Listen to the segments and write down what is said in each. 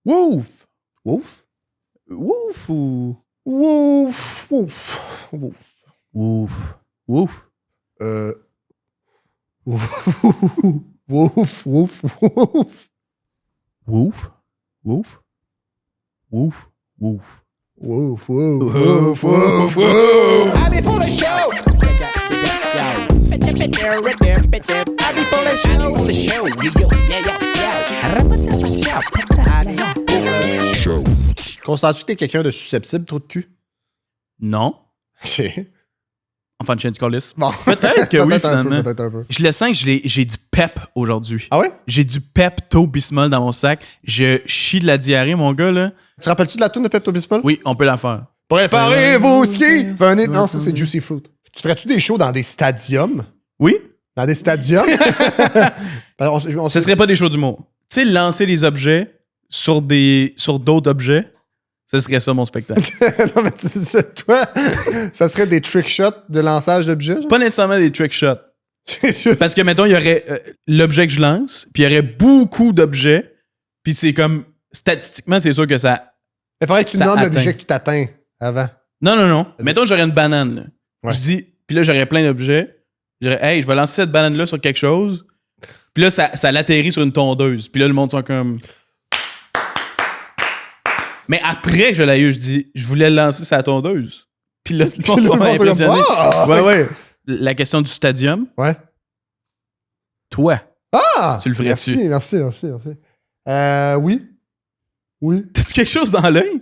Wouf! Wouf? Wouf ou... Wouf, wouf, wouf. Wouf. Wouf. Wouf, wouf, wouf, wouf. Wouf. Wouf. Wouf. Wouf. Wouf, wouf, wouf, wouf, wouf. I be full of show. I be full of show. Considères-tu que t'es quelqu'un de susceptible, trop de cul? Non. Ok. Enfin, de chaîne du colis. Bon. Peut-être que oui, Peut-être un peu, finalement. peut-être un peu. Je le sens que j'ai du pep aujourd'hui. Ah ouais? J'ai du Pepto-Bismol dans mon sac. Je chie de la diarrhée, mon gars, là. Tu te rappelles-tu de la toune de Pepto-Bismol? Oui, on peut la faire. Préparez vos skis! Venez... Non, ça, c'est Juicy Fruit. Tu ferais-tu des shows dans des stadiums? Oui? Dans des stadiums? Ce serait pas des shows d'humour. Tu sais, lancer des objets sur d'autres objets, ce serait ça, mon spectacle. Non, mais toi, ça serait des trick shots de lançage d'objets? genre? Pas nécessairement des trick shots. Parce que, mettons, il y aurait l'objet que je lance, puis il y aurait beaucoup d'objets, puis c'est comme, statistiquement, c'est sûr que ça... Il faudrait que tu ça nommes atteint. l'objet que tu t'atteins avant. Non. Mettons, j'aurais une banane, là. Ouais. Je dis, puis là, j'aurais plein d'objets. Je dirais, hey, je vais lancer cette banane-là sur quelque chose. Puis là, ça l'atterrit sur une tondeuse. Puis là, le monde sont comme... Mais après que je l'ai eu, je dis, je voulais le lancer sur la tondeuse. Puis là, le monde sont impressionnés. Ah! Ouais. La question du stadium, Ouais. toi, Ah! Tu le ferais-tu? Merci. Oui. t'as-tu quelque chose dans l'œil?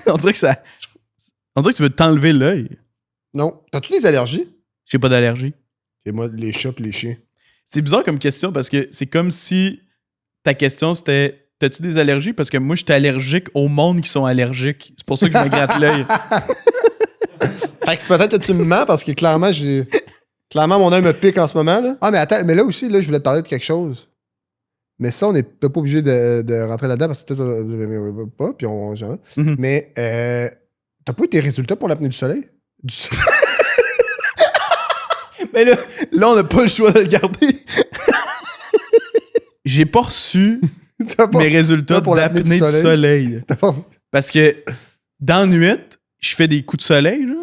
On dirait que tu veux t'enlever l'œil. Non. T'as-tu des allergies? J'ai pas d'allergie. Et moi, les chats pis les chiens. C'est bizarre comme question parce que c'est comme si ta question c'était t'as-tu des allergies? Parce que moi, j'étais allergique au monde qui sont allergiques. C'est pour ça que je me gratte l'œil. Fait que peut-être que tu me mens parce que clairement, Clairement, mon œil me pique en ce moment. Là. Ah, mais attends, mais là aussi, là, je voulais te parler de quelque chose. Mais ça, on n'est pas obligé de rentrer là-dedans parce que peut-être pas, puis on genre. Mhm. Mais t'as pas eu tes résultats pour l'apnée du soleil? Mais là, on n'a pas le choix de le garder. J'ai pas reçu T'as pas- mes résultats pour l'apnée d'apnée du soleil. t'as pas- Parce que dans la nuit, je fais des coups de soleil. Là.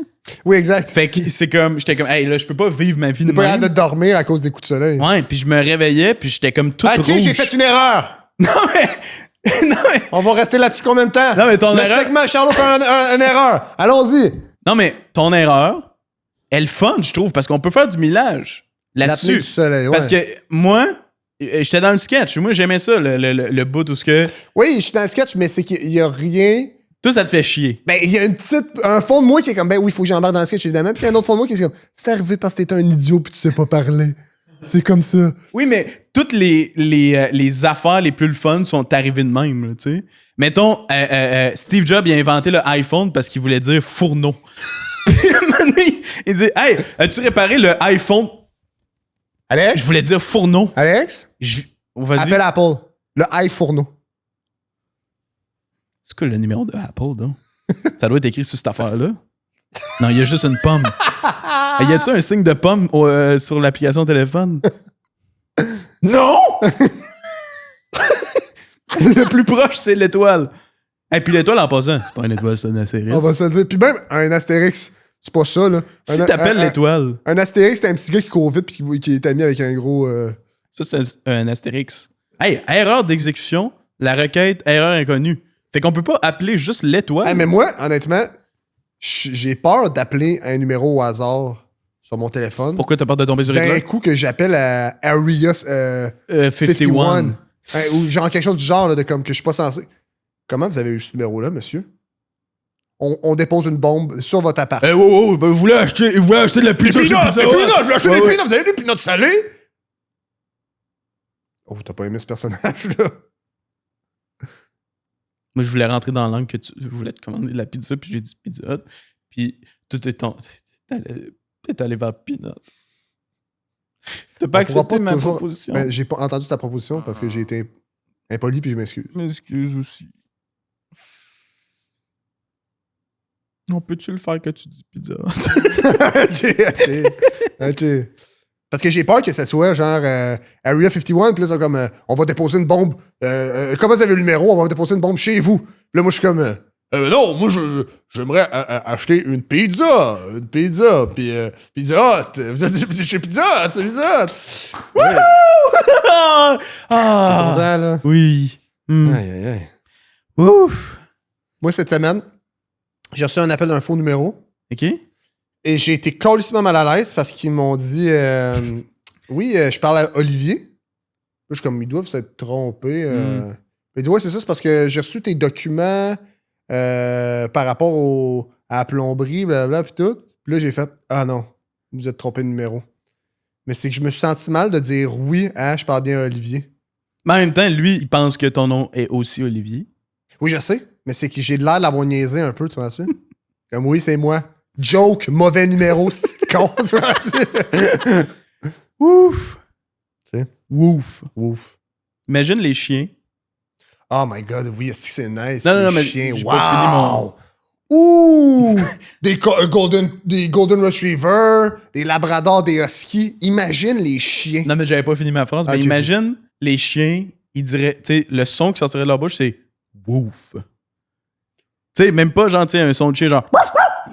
Oui, exact. Fait que c'est comme, j'étais comme, hey, là, je peux pas vivre ma vie de T'es pas même. capable de dormir à cause des coups de soleil. Ouais, puis je me réveillais, puis j'étais comme tout Ok, rouge. j'ai fait une erreur. Non, mais... On va rester là-dessus combien de temps? Non, mais ton Le erreur- segment Charlot fait une erreur. Allons-y. Non, mais ton erreur, elle fun, je trouve, parce qu'on peut faire du millage L'apnée là-dessus. du soleil, ouais. Parce que moi, j'étais dans le sketch. Moi, j'aimais ça, le bout où ce que... Oui, je suis dans le sketch, mais c'est qu'il y a rien... Toi, ça te fait chier. Ben, il y a un fond de moi qui est comme, ben oui, il faut que j'embarque dans le sketch, évidemment. Puis il y a un autre fond de moi qui est comme, c'est arrivé parce que t'es un idiot puis tu sais pas parler. C'est comme ça. Oui, mais toutes les affaires les plus le fun sont arrivées de même, là, tu sais. Mettons, Steve Jobs, il a inventé le iPhone parce qu'il voulait dire fourneau. Puis à un moment donné, il dit, hey, as-tu réparé le iPhone? Alex? Je voulais dire fourneau. Alex? Vas-y. Appelle Apple. Le iFourneau. C'est quoi le numéro de Apple, donc? Ça doit être écrit sur cette affaire-là. Non, il y a juste une pomme. Y a-tu un signe de pomme sur l'application téléphone? Non! Le plus proche, c'est l'étoile. Et puis l'étoile en passant, c'est pas une étoile, c'est un astérisque. On va se le dire. Puis même, un Astérix, c'est pas ça, là. Si t'appelles l'étoile, Un Astérix, c'est un petit gars qui court vite puis qui est ami avec un gros... ça, c'est un astérix. Hey, erreur d'exécution, la requête, erreur inconnue. Fait qu'on peut pas appeler juste l'étoile. Hey, mais moi, honnêtement, j'ai peur d'appeler un numéro au hasard sur mon téléphone. Pourquoi t'as peur de tomber sur D'un l'étoile? coup que j'appelle à Area 51. Ou genre quelque chose du genre là, de comme que je suis pas censé. Comment vous avez eu ce numéro-là, monsieur? On dépose une bombe sur votre appart. Eh, wow, ben, vous voulez acheter de la pizza? Des peanuts! chez Pizza Des Hut? peanuts! Je voulais acheter Ouais, des ouais. peanuts! Vous avez des peanuts salés? Oh, t'as pas aimé ce personnage-là? Moi, je voulais rentrer dans l'angle que je voulais te commander de la pizza, puis j'ai dit Pizza Hut. Puis tout est t'es allé vers Peanut. T'as pas On pourra accepté ma toujours- proposition. Ben, j'ai pas entendu ta proposition parce que j'ai été impoli puis je m'excuse. Je m'excuse aussi. On peut-tu le faire que tu dis Pizza Hut? Ok. Parce que j'ai peur que ça soit genre Area 51, puis là, c'est comme on va déposer une bombe. Comment vous avez le numéro? On va déposer une bombe chez vous. Puis là, moi, je suis comme non, moi, j'aimerais acheter une pizza. Une pizza. Puis Pizza Hut. Vous êtes chez Pizza Hut, c'est Pizza Hut. Ouais. Ah! T'es content, là? Oui. Aïe, aïe, aïe. Ouf. Moi, cette semaine, j'ai reçu un appel d'un faux numéro. OK. Et j'ai été calissement mal à l'aise parce qu'ils m'ont dit oui, je parle à Olivier. Là, je suis comme, ils doivent s'être trompés. Il dit, ouais, c'est ça, c'est parce que j'ai reçu tes documents par rapport à la plomberie, blablabla, puis tout. Puis là, j'ai fait, ah non, vous êtes trompé de numéro. Mais c'est que je me suis senti mal de dire oui, je parle bien à Olivier. Mais en même temps, lui, il pense que ton nom est aussi Olivier. Oui, je sais, mais c'est que j'ai l'air de l'avoir niaisé un peu, tu vois-tu? Comme, oui, c'est moi. Joke, mauvais numéro, c'est con, tu vois-tu? Ouf. Tu sais? Ouf. Ouf. Imagine les chiens. Oh my god, oui, est-ce que c'est nice? Non, les mais chiens, j'ai wow! pas fini mon- Ouh! des Golden Retriever, des Labradors, des Huskies. Imagine les chiens. Non, mais j'avais pas fini ma phrase. Mais Ok. imagine les chiens, ils diraient, tu sais, le son qui sortirait de leur bouche, c'est wouf. Tu sais, même pas genre, tu sais, un son de chien genre,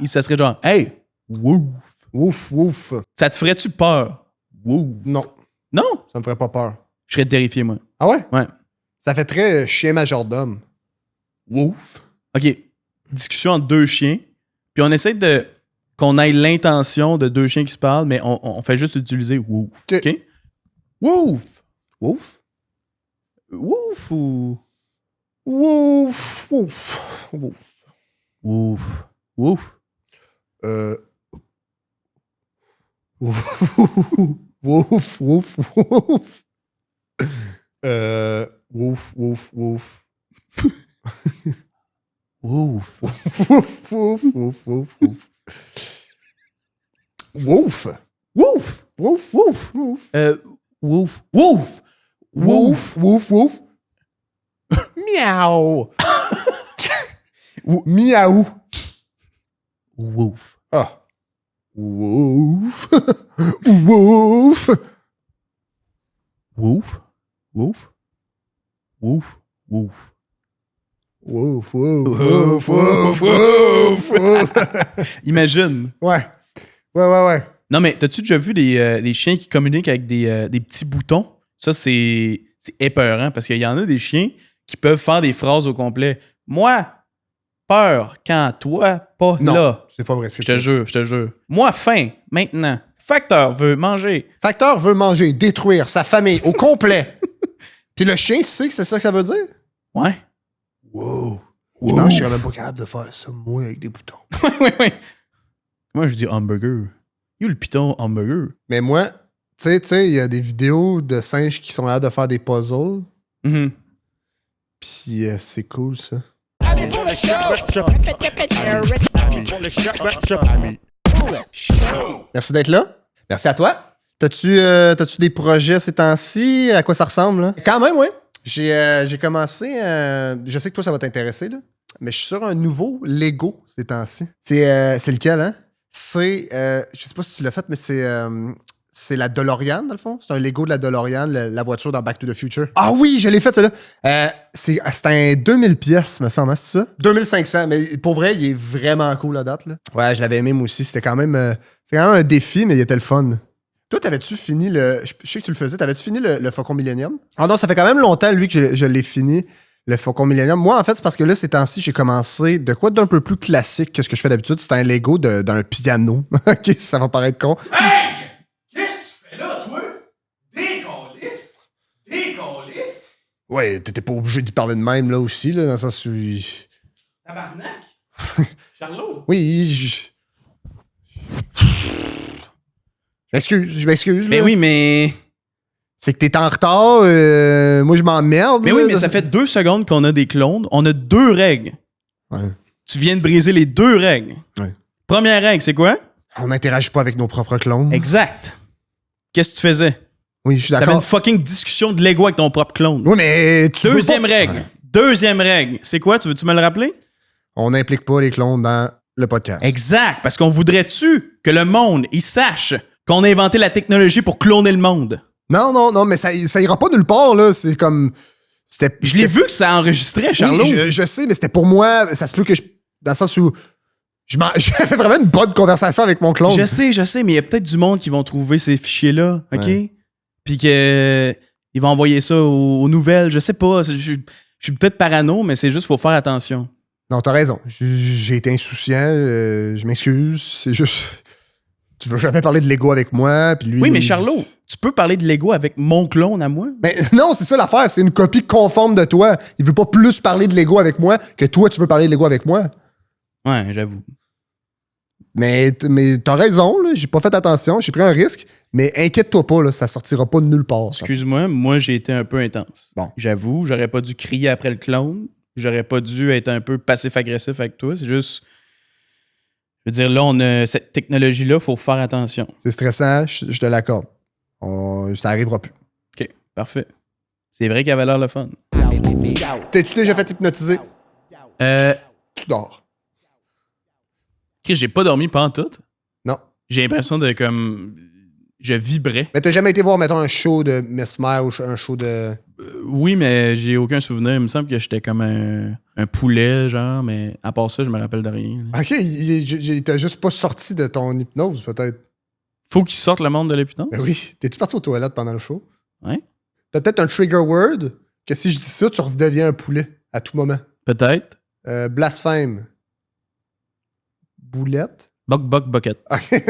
ça serait genre, hey, wouf. Ouf, ouf. Ça te ferait-tu peur? Wouf. Non, Non? ça me ferait pas peur. Je serais terrifié, moi. Ah ouais? Ouais. Ça fait très chien majordome. Wouf. OK. Discussion entre deux chiens. Puis on essaie de qu'on ait l'intention de deux chiens qui se parlent, mais on fait juste utiliser wouf. OK. OK? Wouf. Ouf. Wouf ou. Ouf, ouf, ouf. Wouf. Wouf. Ouf, ouf, ouf, ouf. Ouf, ouf, ouf. Wouf. Ouf, ouf, ouf, ouf, ouf. Wouf. Wouf. Wouf, wouf, wouf. Wouf. Wouf. Wouf, wouf, wouf. Miaou. Miaou. Wouf. Ah. Wouf. Wouf. Wouf. Wouf. Wouf. Wouf. Wouf, wouf, wouf, wouf, wouf. Imagine. Ouais. Ouais. Non, mais t'as-tu déjà vu des chiens qui communiquent avec des petits boutons? Ça, c'est épeurant parce qu'il y en a des chiens qui peuvent faire des phrases au complet. Moi, peur quand toi, pas Non, là. c'est pas vrai ce que Je te jure. Moi, faim, maintenant. Facteur veut manger. Facteur veut manger, détruire sa famille au complet. Puis le chien sait que c'est ça que ça veut dire? Ouais. Wow. Je pense que je serais même pas capable de faire ça, moi, avec des boutons. Oui. Moi, je dis hamburger. You le piton hamburger. Mais moi, tu sais, il y a des vidéos de singes qui sont là de faire des puzzles. Mhm. Puis c'est cool, ça. Merci d'être là. Merci à toi. T'as-tu des projets ces temps-ci? À quoi ça ressemble, là? Quand même, oui. J'ai commencé... je sais que toi, ça va t'intéresser, là. Mais je suis sur un nouveau Lego ces temps-ci. C'est lequel, hein? C'est... je sais pas si tu l'as fait, mais c'est la DeLorean, dans le fond. C'est un Lego de la DeLorean, la voiture dans Back to the Future. Ah oui, je l'ai fait, celui-là. C'est un 2000 pièces, me semble, hein, c'est ça? 2500, mais pour vrai, il est vraiment cool à date, là. Ouais, je l'avais aimé, moi aussi. C'était quand même un défi, mais il était le fun. Toi, t'avais-tu fini le... Je sais que tu le faisais. T'avais-tu fini le Faucon Millennium? Ah non, ça fait quand même longtemps, lui, que je l'ai fini, le Faucon Millennium. Moi, en fait, c'est parce que là, ces temps-ci, j'ai commencé de quoi d'un peu plus classique que ce que je fais d'habitude. C'est un Lego d'un piano. OK, ça va paraître con. Hey! Qu'est-ce que tu fais là, toi? Décollisse? Ouais, t'étais pas obligé d'y parler de même, là, aussi, là, dans le sens où... Tabarnak? Charlot? Oui, je m'excuse. Mais là. oui, mais... C'est que t'es en retard, moi, je m'emmerde. Mais là, oui, mais ça fait 2 secondes qu'on a des clones. On a 2 règles. Ouais. Tu viens de briser les 2 règles. Ouais. Première règle, c'est quoi? On n'interagit pas avec nos propres clones. Exact. Qu'est-ce que tu faisais? Oui, je suis T'avais d'accord. une fucking discussion de Lego avec ton propre clone. Oui, mais tu veux Deuxième pas- règle. Ouais. Deuxième règle. C'est quoi? Veux-tu me le rappeler? On n'implique pas les clones dans le podcast. Exact. Parce qu'on voudrait-tu que le monde, il sache qu'on a inventé la technologie pour cloner le monde. Non, mais ça ira pas nulle part, là. C'est comme... Je l'ai vu que ça enregistrait, Charlot. Oui, je sais, mais c'était pour moi. Ça se peut que dans le sens où j'avais vraiment une bonne conversation avec mon clone. Je sais, mais il y a peut-être du monde qui vont trouver ces fichiers-là, OK? Ouais. Puis qu'ils vont envoyer ça aux nouvelles. Je sais pas. Je suis peut-être parano, mais c'est juste qu'il faut faire attention. Non, t'as raison. J'ai été insouciant. Je m'excuse. C'est juste... Tu veux jamais parler de Lego avec moi, puis lui... Oui, mais Charlot, tu peux parler de Lego avec mon clone à moi? Mais non, c'est ça l'affaire. C'est une copie conforme de toi. Il veut pas plus parler de Lego avec moi que toi, tu veux parler de Lego avec moi. Ouais, j'avoue. Mais t'as raison, là. J'ai pas fait attention. J'ai pris un risque. Mais inquiète-toi pas, là. Ça sortira pas de nulle part. Excuse-moi, moi, j'ai été un peu intense. Bon. J'avoue, j'aurais pas dû crier après le clone. J'aurais pas dû être un peu passif-agressif avec toi. C'est juste... Je veux dire, là, on a cette technologie-là, il faut faire attention. C'est stressant, je te l'accorde. Ça arrivera plus. OK, parfait. C'est vrai qu'il avait l'air le fun. T'es-tu déjà fait hypnotiser? Tu dors. Chris, j'ai pas dormi pendant tout. Non. J'ai l'impression de comme... Je vibrais. Mais t'as jamais été voir, mettons, un show de Mesmer ou un show de... Oui, mais j'ai aucun souvenir. Il me semble que j'étais comme un poulet, genre, mais à part ça, je me rappelle de rien. OK, il t'a juste pas sorti de ton hypnose, peut-être. Faut qu'il sorte le monde de l'hypnose? Ben oui. T'es-tu parti aux toilettes pendant le show? Ouais. T'as peut-être un trigger word que si je dis ça, tu redeviens un poulet à tout moment. Peut-être. Blasphème. Boulette. Buck bucket. OK.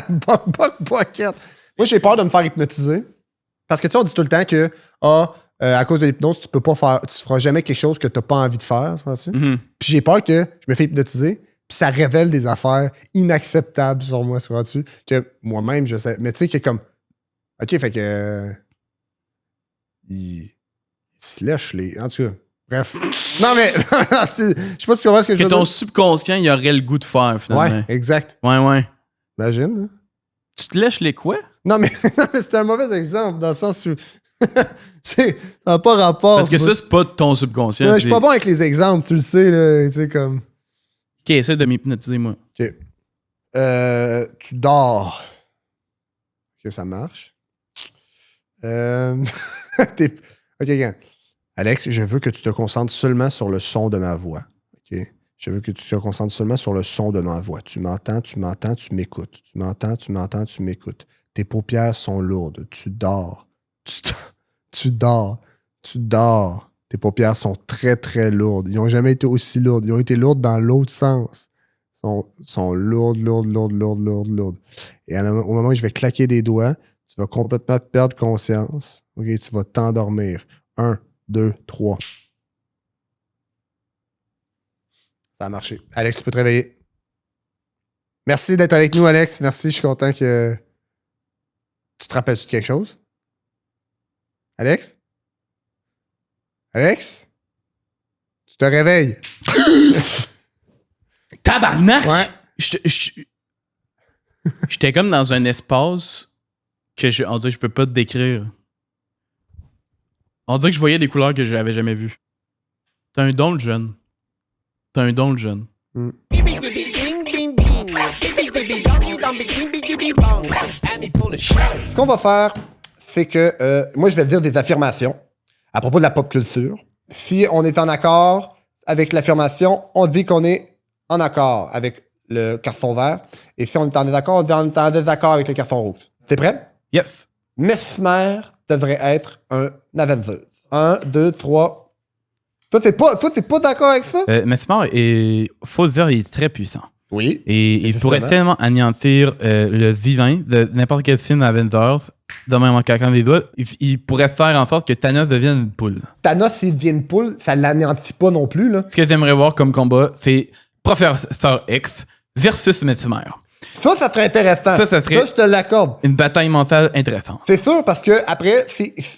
Buck bucket. Moi, j'ai peur de me faire hypnotiser. Parce que tu sais, on dit tout le temps que à cause de l'hypnose, tu feras jamais quelque chose que tu n'as pas envie de faire. Mm-hmm. Puis j'ai peur que je me fais hypnotiser, puis ça révèle des affaires inacceptables sur moi, tu que moi-même, je sais. Mais tu sais, que comme. OK, fait que. Il se lèche les. En tout cas. Bref. Non, mais. Je sais pas si tu comprends ce que je veux dire. Que ton subconscient, il aurait le goût de faire, finalement. Ouais, exact. Ouais. Imagine. Hein? Tu te lèches les quoi? Non, mais c'était un mauvais exemple, dans le sens où. Ça n'a pas rapport. Parce que ça, c'est pas de ton subconscient. Je suis pas bon avec les exemples, tu le sais, là. Tu sais, comme. OK, essaie de m'hypnotiser, moi. OK. Tu dors. OK, ça marche. OK, regarde. Alex, je veux que tu te concentres seulement sur le son de ma voix. OK? Je veux que tu te concentres seulement sur le son de ma voix. Tu m'entends, tu m'écoutes. Tu m'entends, tu m'écoutes. Tes paupières sont lourdes. Tu dors. Tu dors. Tes paupières sont très, très lourdes. Ils n'ont jamais été aussi lourdes. Ils ont été lourdes dans l'autre sens. Ils sont lourdes. Et au moment où je vais claquer des doigts, tu vas complètement perdre conscience. OK? Tu vas t'endormir. 1, 2, 3. Ça a marché. Alex, tu peux te réveiller. Merci d'être avec nous, Alex. Merci, je suis content que... Tu te rappelles-tu de quelque chose? Alex? Alex? Tu te réveilles. Tabarnak! Ouais. J'étais comme dans un espace que on dirait que je peux pas te décrire. On dirait que je voyais des couleurs que j'avais jamais vues. T'as un don de jeune. Ce qu'on va faire, c'est que moi, je vais dire des affirmations à propos de la pop culture. Si on est en accord avec l'affirmation, on dit qu'on est en accord avec le carton vert. Et si on est en désaccord, on dit qu'on est en désaccord avec le carton rouge. T'es prêt? Yes. Mesmer devrait être un Avenger. 1, 2, 3. Toi, t'es pas d'accord avec ça? Mesmer est... Faut dire, il est très puissant. Oui. Et il pourrait tellement anéantir le vivant de n'importe quel film Avengers, de même en claquant des doigts, il pourrait faire en sorte que Thanos devienne une poule. Thanos, s'il devient une poule, ça l'anéantit pas non plus, là. Ce que j'aimerais voir comme combat, c'est Professeur X versus Mesmer. Ça serait intéressant. Ça serait je te l'accorde. Une bataille mentale intéressante. C'est sûr, parce que après,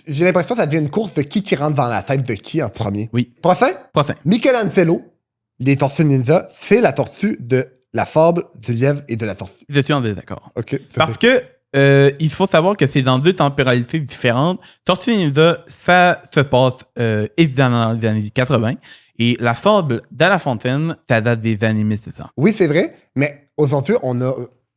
j'ai l'impression que ça devient une course de qui rentre dans la tête de qui en premier. Oui. Prochain? Michelangelo, les Tortues Ninja, c'est la tortue de la fable du lièvre et de la tortue. Je suis en désaccord. OK. Parce que il faut savoir que c'est dans deux temporalités différentes. Tortue Ninja, ça se passe évidemment dans les années 80. Et la fable de La Fontaine, ça date des années 1600. Oui, c'est vrai, mais aujourd'hui, on a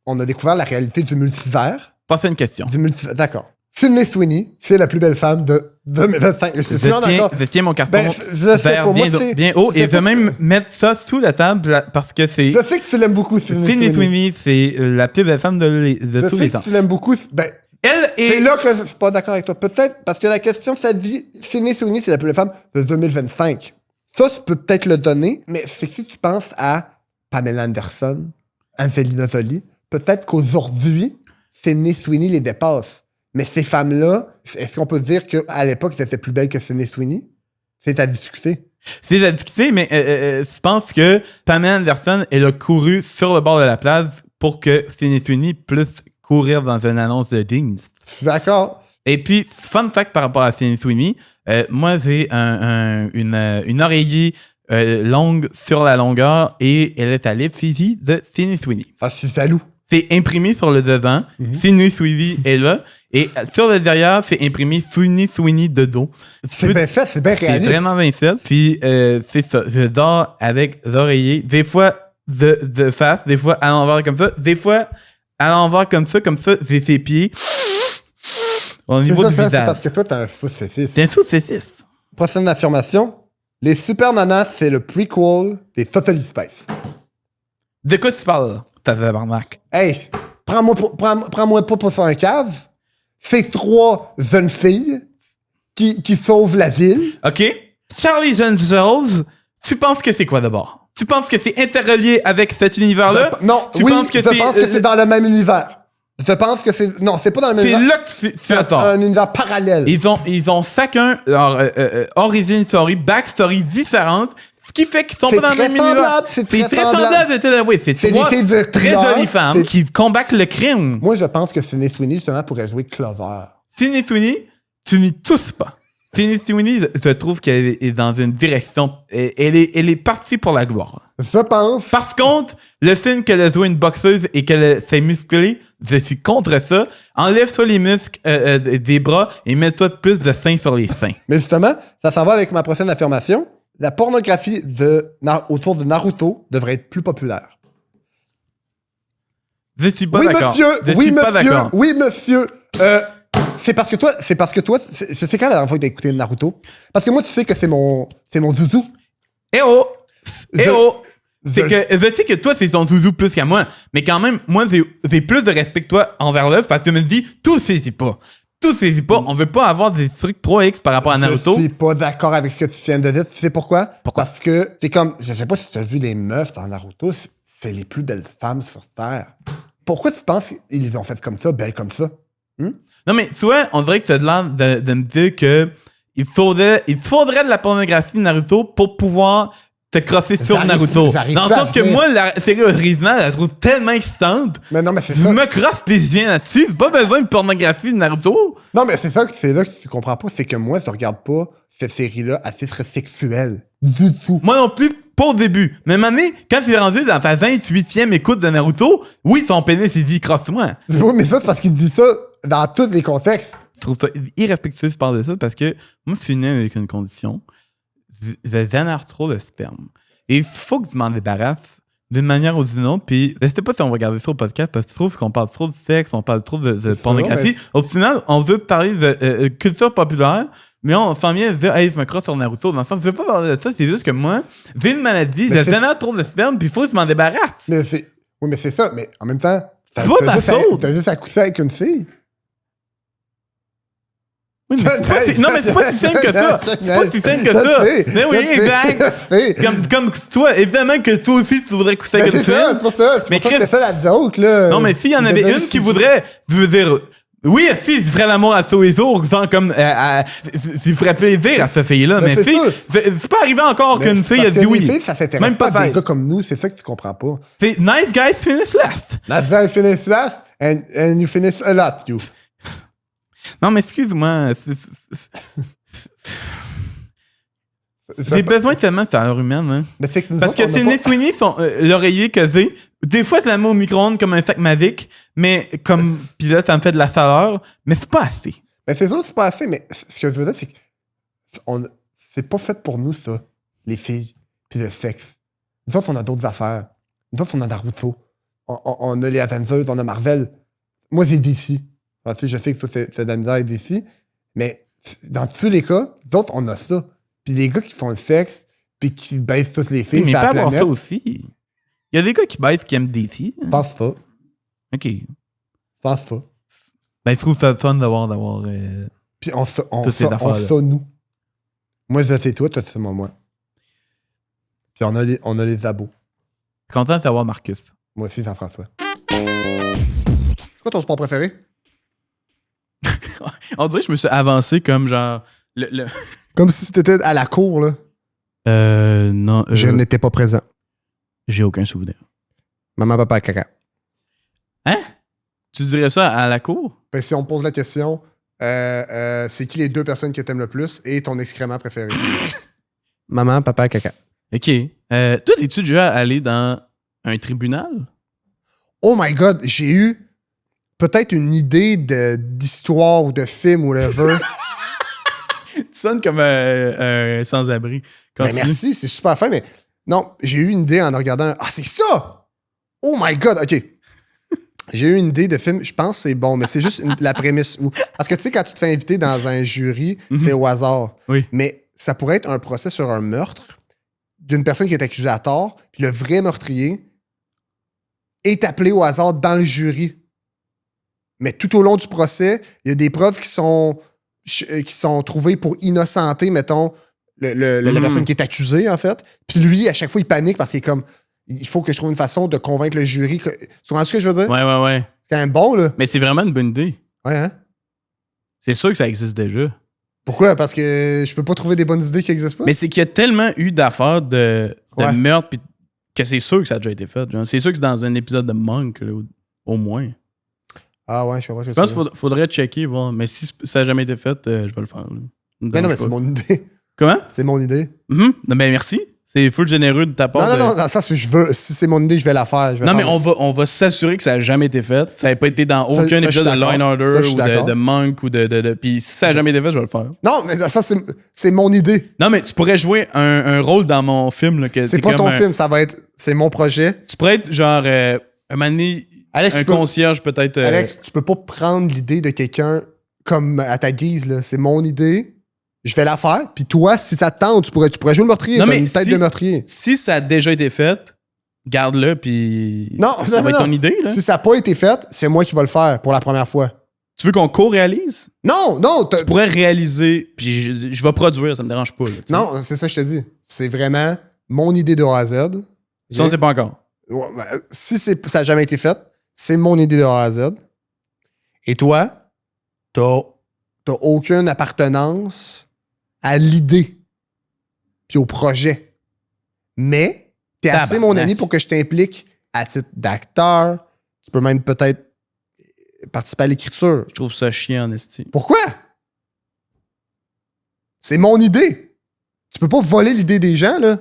on a découvert la réalité du multivers. Prochaine question. D'accord. Sydney Sweeney, c'est la plus belle femme de 2025. Je tiens mon carton je sais, vert pour moi, bien haut et je vais même mettre ça sous la table parce que c'est... Je sais que tu l'aimes beaucoup, Sydney Sweeney, c'est la plus belle femme de tous les temps. Je sais que tu l'aimes beaucoup. C'est là que je suis pas d'accord avec toi. Peut-être, parce que la question, ça dit Sydney Sweeney, c'est la plus belle femme de 2025. Ça, je peux peut-être le donner, mais c'est que si tu penses à Pamela Anderson, Angelina Jolie, peut-être qu'aujourd'hui, Sydney Sweeney les dépasse. Mais ces femmes-là, est-ce qu'on peut dire qu'à l'époque, elles étaient plus belles que Sydney Sweeney? C'est à discuter. C'est à discuter, mais je pense que Pamela Anderson, elle a couru sur le bord de la place pour que Sydney Sweeney puisse courir dans une annonce de jeans. D'accord. Et puis, fun fact par rapport à Sydney Sweeney, moi, j'ai une oreiller longue sur la longueur et elle est à l'effigie de Sydney Sweeney. Ah, je suis jaloux. C'est imprimé sur le devant. Sydney Sweeney est là. Et sur le derrière, c'est imprimé Sydney Sweeney de dos. C'est bien fait, c'est bien réaliste. C'est vraiment bien fait. Puis, c'est ça. Je dors avec l'oreiller. Des fois, de face. Des fois, à l'envers comme ça. Des fois, à l'envers comme ça. J'ai ses pieds au niveau du visage. C'est parce que toi, t'as un fou C6. C'est un fou C6. Prochaine affirmation. Les Super Nanas, c'est le prequel des Totally Spice. De quoi tu parles, là? T'as fait remarque. Hey, prends-moi pas pour faire un cave. C'est 3 jeunes filles qui sauvent la ville. OK. Charlie's Angels, tu penses que c'est quoi d'abord? Tu penses que c'est interrelié avec cet univers-là? Non, je pense que c'est dans le même univers. Je pense que c'est... Non, c'est pas dans le même univers. C'est là que tu attends. Un univers parallèle. Ils ont chacun leur origin story, backstory différente, ce qui fait qu'ils sont pas dans le même univers. C'est très semblable. Oui, c'est des filles de très jolies femmes qui combattent le crime. Moi, je pense que Sydney Sweeney, justement, pourrait jouer Clover. Sydney Sweeney, tu n'y tousses pas. Sydney Sweeney, je trouve qu'elle est dans une direction... Elle est partie pour la gloire. Je pense. Par contre, le film qu'elle a joué une boxeuse et qu'elle s'est musclée, je suis contre ça. Enlève-toi les muscles des bras et mets-toi plus de seins sur les seins. Mais justement, ça s'en va avec ma prochaine affirmation. La pornographie autour de Naruto devrait être plus populaire. Je suis pas d'accord. Oui, monsieur. C'est parce que toi, je sais quand la dernière fois que t'as écouté Naruto? Parce que moi, tu sais que c'est mon zouzou. Je sais que toi, c'est ton zouzou plus qu'à moi. Mais quand même, moi, j'ai plus de respect que toi envers l'œuvre parce que tu me dis, tout saisit pas. On veut pas avoir des trucs 3X par rapport à Naruto. Je suis pas d'accord avec ce que tu viens de dire. Tu sais pourquoi? Pourquoi? Parce que c'est comme, je sais pas si tu as vu les meufs dans Naruto, c'est les plus belles femmes sur Terre. Pourquoi tu penses qu'ils les ont faites comme ça, belles comme ça? Non, mais tu vois, on dirait que tu as l'air de me dire que il faudrait de la pornographie de Naruto pour pouvoir te crosser sur Naruto. Dans le sens que moi, la série originale, je la trouve tellement excitante. Mais non, mais c'est je ça. me crosse pis je viens là-dessus. J'ai pas besoin de pornographie de Naruto. Non, mais c'est là que tu comprends pas. C'est que moi, je regarde pas cette série-là assez très sexuelle. Du tout. Moi non plus, pas au début. Mais maintenant, quand tu es rendu dans ta 28e écoute de Naruto, oui, son pénis, il dit crosse-moi. Oui, mais ça, c'est parce qu'il dit ça dans tous les contextes. Je trouve ça irrespectueux de parler de ça parce que moi, je suis né avec une condition. Je génère trop de sperme. Et il faut que tu m'en débarrasses d'une manière ou d'une autre. Puis, je sais pas si on va regarder ça au podcast parce que je trouve qu'on parle trop de sexe, on parle trop de pornographie. Au final, on veut parler de culture populaire, mais on s'en vient à se dire, hey, je me crosse sur Naruto. Dans le sens, je veux pas parler de ça, c'est juste que moi, j'ai une maladie, je génère trop de sperme, puis il faut que je m'en débarrasse. Oui, mais c'est ça. Mais en même temps, t'as juste à coucher avec une fille. Oui, mais c'est pas si simple que ça. C'est pas si simple que ça. Mais oui, exact. Comme toi, évidemment que toi aussi, tu voudrais coucher avec une fille. C'est pour ça. C'est pour ça que c'est ça la joke, là. Non, mais s'il y en avait une qui voudrait, je veux dire, oui, si, je ferais l'amour à tous les jours, genre comme, je ferais plaisir à cette fille-là. Mais fille, c'est pas arrivé encore qu'une fille a dit oui. Les filles, ça s'intéresse pas à des gars comme nous, c'est ça que tu comprends pas. C'est nice guys finish last. Nice guys finish last, and you finish a lot, you. Non, mais excuse-moi. J'ai besoin tellement de valeur humaine, hein. Parce que Sydney Sweeney, l'oreiller que j'ai, des fois, c'est la mets au micro-ondes comme un sac Mavic, mais comme. Pis là, ça me fait de la chaleur, mais c'est pas assez. Mais c'est sûr que c'est pas assez, mais ce que je veux dire, c'est que c'est pas fait pour nous, ça, les filles, puis le sexe. Nous autres, on a d'autres affaires. Nous autres, on a Naruto. on a les Avengers, on a Marvel. Moi, c'est DC. Alors, tu sais, je sais que ça, c'est de la misère avec DC, mais dans tous les cas, d'autres, on a ça. Puis les gars qui font le sexe, puis qui baissent toutes les filles, Mais il sur peut la avoir planète, ça aussi. Il y a des gars qui baissent qui aiment DC. je pense pas. OK. Je pense pas. Ben, je trouve ça fun d'avoir Puis on Toutes ces affaires-là. ça, nous. Moi, je sais toi, toi, c'est moi. Puis on a les abos. content de t'avoir, Marcus. Moi aussi, Jean-François. C'est quoi ton sport préféré? On dirait que je me suis avancé comme genre. Comme si t'étais à la cour, là. Non. Je n'étais pas présent. J'ai aucun souvenir. Maman, papa, caca. Hein? Tu dirais ça à la cour? Ben, si on pose la question, c'est qui les 2 personnes que t'aimes le plus et ton excrément préféré? Maman, papa, caca. OK. Toi, es-tu déjà allé dans un tribunal? Oh my God, j'ai eu peut-être une idée d'histoire ou de film ou whatever. Tu sonnes comme un sans-abri. Ben merci, c'est super fin, mais non, j'ai eu une idée en regardant. Ah, c'est ça! Oh my God, OK. J'ai eu une idée de film, je pense que c'est bon, mais c'est juste la prémisse où. Parce que tu sais, quand tu te fais inviter dans un jury, c'est au hasard. Oui. Mais ça pourrait être un procès sur un meurtre d'une personne qui est accusée à tort, puis le vrai meurtrier est appelé au hasard dans le jury. Mais tout au long du procès, il y a des preuves qui sont trouvées pour innocenter, mettons, la personne qui est accusée, en fait. Puis lui, à chaque fois, il panique parce qu'il est comme, il faut que je trouve une façon de convaincre le jury. Tu comprends ce que je veux dire? Ouais. C'est quand même bon, là. Mais c'est vraiment une bonne idée. Ouais, hein? C'est sûr que ça existe déjà. Pourquoi? Parce que je peux pas trouver des bonnes idées qui existent pas? Mais c'est qu'il y a tellement eu d'affaires de Ouais. meurtre pis que c'est sûr que ça a déjà été fait. Genre. C'est sûr que c'est dans un épisode de Monk, là, au moins. Ah ouais, je comprends ce que Je pense tu veux. qu'il faudrait checker, voir. Mais si ça n'a jamais été fait, je vais le faire. Là. Mais non, mais c'est mon idée. Comment? C'est mon idée. Non, ben merci. C'est full généreux de ta part. Non, dans ça, si c'est mon idée, je vais la faire. Je vais Non, mais faire- on va s'assurer que ça n'a jamais été fait. Ça n'a pas été dans Ça, aucun je suis épisode de d'accord. Line Order Ça, je suis ou d'accord. de Monk ou de. Puis si ça n'a jamais été fait, je vais le faire. Non, mais ça, c'est mon idée. Non, mais tu pourrais jouer un rôle dans mon film. Là, que C'est t'es pas comme ton film, ça va être. C'est mon projet. Tu pourrais être genre un moment donné, Alex, un tu peux- concierge peut-être. Alex, tu peux pas prendre l'idée de quelqu'un comme à ta guise, là. C'est mon idée. Je vais la faire. Puis toi, si ça te tente, tu pourrais jouer le meurtrier. Non, T'as mais une tête si- de meurtrier. Si ça a déjà été fait, garde-le, puis Non, ça non, va être non. ton idée. Là. Si ça n'a pas été fait, c'est moi qui vais le faire pour la première fois. Tu veux qu'on co-réalise? Non, Tu pourrais réaliser, puis je vais produire, ça me dérange pas. Là, tu sais. non, c'est ça que je te dis. C'est vraiment mon idée de A à Z. Ça, on sait pas encore. Ouais, ben, si ça n'a jamais été fait, c'est mon idée de A à Z. Et toi, t'as aucune appartenance à l'idée puis au projet. Mais t'es assez mon ami pour que je t'implique à titre d'acteur. Tu peux même peut-être participer à l'écriture. Je trouve ça chiant en esti. Pourquoi? C'est mon idée. Tu peux pas voler l'idée des gens, là.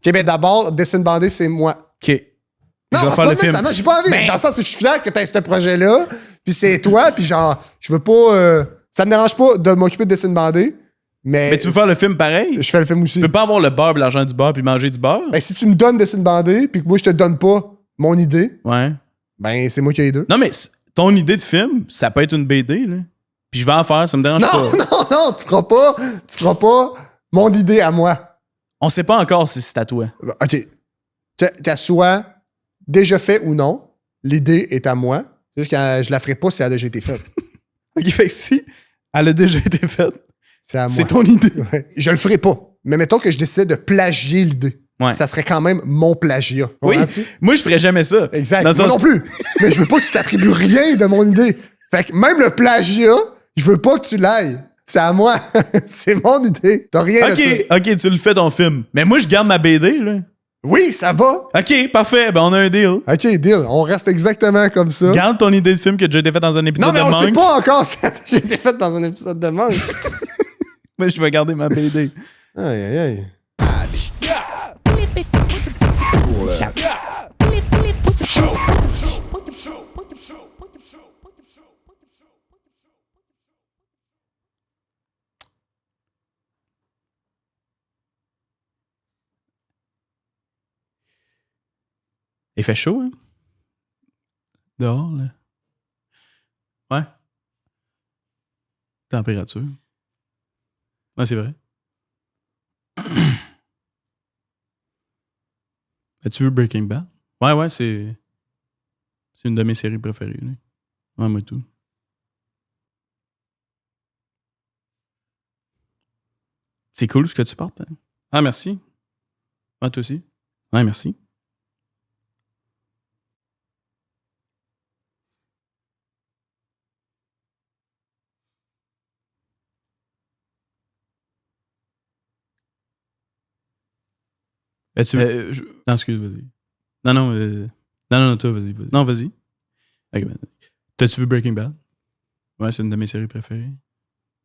OK, ben d'abord, Dessine Bandé, c'est moi. OK. Non, Je vais c'est faire pas le de même, film. ça marche, j'ai pas envie. Ben- Dans le sens où je suis fier que t'aies ce projet-là, puis c'est toi, puis genre, je veux pas... ça me dérange pas de m'occuper de Dessine Bandé, mais Mais tu veux faire le film pareil? je fais le film aussi. Tu peux pas avoir le beurre, puis l'argent du beurre, puis manger du beurre? Ben, si tu me donnes Dessine Bandé, puis que moi, je te donne pas mon idée, Ouais. ben, c'est moi qui ai les deux. Non, mais ton idée de film, ça peut être une BD, là. Puis je vais en faire, ça me dérange Non, pas. non, tu feras pas mon idée à moi. On sait pas encore si c'est à toi. OK. Qu'elle soit déjà fait ou non, l'idée est à moi. C'est juste que je la ferai pas si elle a déjà été faite. OK, fait que si elle a déjà été faite, C'est à moi. c'est ton idée. Ouais. Je le ferai pas. Mais mettons que je décide de plagier l'idée. Ouais. Ça serait quand même mon plagiat. Oui, Comprends-tu? moi, je ferais jamais ça. Exact. Dans le Moi sens- non plus. Mais je veux pas que tu t'attribues rien de mon idée. Fait que même le plagiat, je veux pas que tu l'ailles. C'est à moi. C'est mon idée. T'as rien de ça. OK, tu le fais ton film. Mais moi, je garde ma BD, là. Oui, ça va. OK, parfait. Ben, on a un deal. OK, deal. On reste exactement comme ça. Garde ton idée de film qui a déjà été faite dans un épisode Non, mais de on le sait Monk. pas encore si j'ai été fait dans un épisode de Monk. Moi, je vais garder ma BD. Aïe, aïe, aïe. Il fait chaud, hein? Dehors, là. Ouais. Température. Ouais, c'est vrai. As-tu vu Breaking Bad? Ouais, c'est une de mes séries préférées. Là. Ouais, moi tout. C'est cool ce que tu portes. Hein? Ah, merci. Ah, toi aussi. Ouais, merci. Non, excuse, vas-y. Non, toi, vas-y. Non, vas-y. Ok, ben, t'as-tu vu Breaking Bad? Ouais, c'est une de mes séries préférées.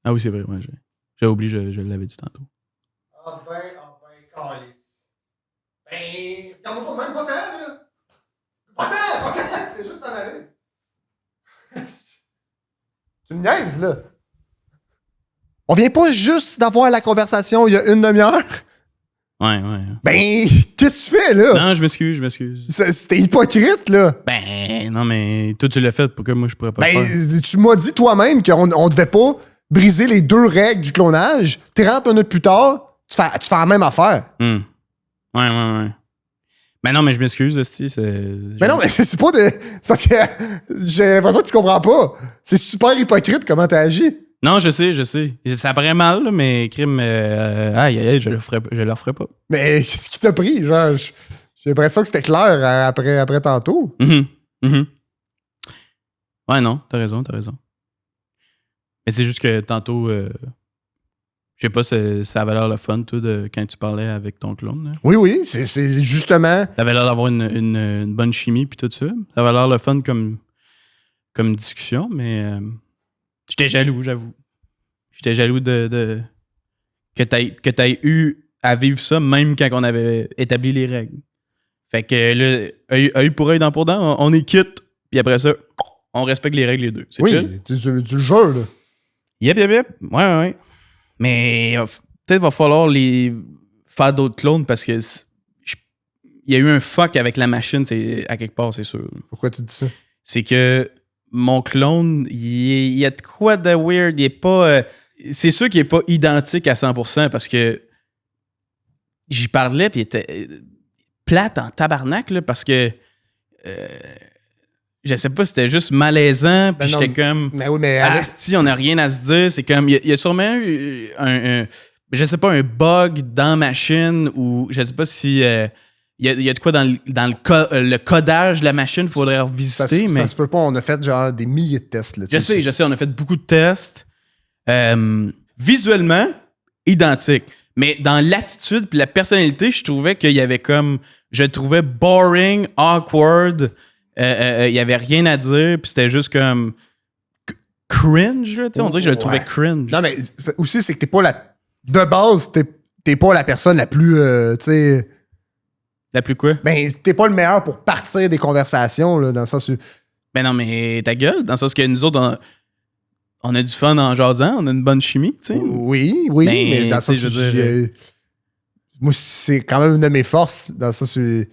Ah oui, c'est vrai, ouais. J'ai oublié, je l'avais dit tantôt. Ah ben, calice. Ben, regarde-moi pas de même, va-t'en, là. Va-t'en, c'est juste en aller. Tu me niaises, là. On vient pas juste d'avoir la conversation il y a une demi-heure. Ouais. Ben, qu'est-ce que tu fais, là? Non, je m'excuse. C'était hypocrite, là. Ben, non, mais toi, tu l'as fait, pourquoi moi, je pourrais pas le faire? Ben, tu m'as dit toi-même qu'on devait pas briser les 2 règles du clonage. 30 minutes plus tard, tu fais la même affaire. Ouais. Ben non, mais je m'excuse, aussi. Mais non, mais c'est pas de... C'est parce que j'ai l'impression que tu comprends pas. C'est super hypocrite comment t'as agi. Non, je sais. Ça paraît mal, là, mais crime, aïe, je le ferai pas. Mais qu'est-ce qui t'a pris? Genre, j'ai l'impression que c'était clair après tantôt. Mhm. Ouais, non, t'as raison. Mais c'est juste que tantôt, je sais pas, ça avait l'air le fun, toi, quand tu parlais avec ton clone. Là. Oui, c'est justement... Ça avait l'air d'avoir une bonne chimie, puis tout ça. Ça avait l'air le fun comme discussion, mais j'étais jaloux, j'avoue. J'étais jaloux que t'aies eu à vivre ça, même quand on avait établi les règles. Fait que là, œil pour œil, dent pour dent, on est quitte, puis après ça, on respecte les règles les deux. C'est oui, tu le jures, là. Yep. Ouais. Mais peut-être va falloir faire d'autres clones parce que il y a eu un fuck avec la machine à quelque part, c'est sûr. Pourquoi tu dis ça? C'est que mon clone, il y a de quoi de weird. Il est pas... c'est sûr qu'il est pas identique à 100% parce que j'y parlais puis il était plate en tabarnak là, parce que je sais pas, c'était juste malaisant puis j'étais comme... Mais oui, mais... Asti, on n'a rien à se dire. C'est comme... Il y a sûrement eu je sais pas, un bug dans la machine ou je sais pas si... Il y a de quoi dans le codage de la machine, il faudrait revisiter. Ça se peut pas, on a fait genre des milliers de tests là-dessus. Je sais, on a fait beaucoup de tests. Visuellement, identique. Mais dans l'attitude puis la personnalité, je trouvais qu'il y avait comme... Je le trouvais boring, awkward. Il y avait rien à dire, puis c'était juste comme... cringe, tu sais, on dirait que je le trouvais cringe. Non, mais aussi, c'est que t'es pas la... De base, t'es pas la personne la plus, tu sais... La plus quoi? Ben, t'es pas le meilleur pour partir des conversations, là, dans le sens où... Ben non, mais ta gueule, dans le sens que nous autres, on a du fun en jasant, on a une bonne chimie, tu sais. Oui, mais dans le sens où... Moi, c'est quand même une de mes forces, dans le sens où...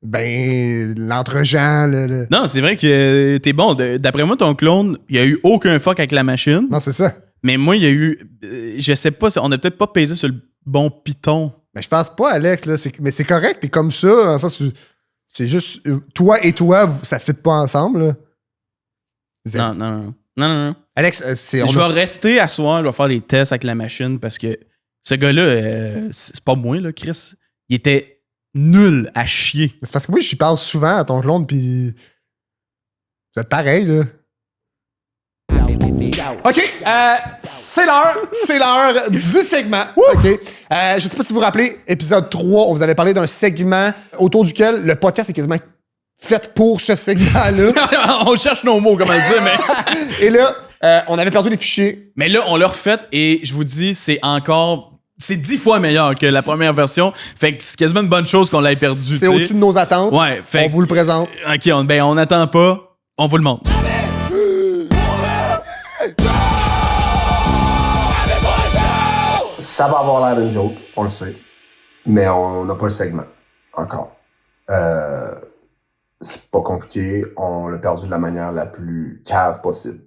Ben, l'entre-gens, là. Non, c'est vrai que t'es bon. D'après moi, ton clone, il y a eu aucun fuck avec la machine. Non, c'est ça. Mais moi, il y a eu... je sais pas, on a peut-être pas pesé sur le bon piton. Mais je pense pas, Alex, là. Mais c'est correct, t'es comme ça, dans le sens où c'est juste... Toi et toi, ça fit pas ensemble, là. Non. Alex, Je vais rester à soir, je vais faire les tests avec la machine parce que ce gars-là, c'est pas moi, là, Chris. Il était nul à chier. C'est parce que moi, j'y parle souvent à ton clone, puis vous êtes pareil, là. OK, c'est l'heure du segment. OK. Je sais pas si vous vous rappelez, épisode 3, on vous avait parlé d'un segment autour duquel le podcast est quasiment fait pour ce segment-là. On cherche nos mots, comment le dire, mais... Et là, on avait perdu les fichiers. Mais là, on l'a refait et je vous dis, c'est 10 fois meilleur que la première version. Fait que c'est quasiment une bonne chose qu'on l'ait perdu. C'est au-dessus de nos attentes. Ouais, fait on vous le présente. OK, on n'attend pas. On vous le montre. Ça va avoir l'air d'une joke, on le sait. Mais on n'a pas le segment. Encore. C'est pas compliqué. On l'a perdu de la manière la plus cave possible.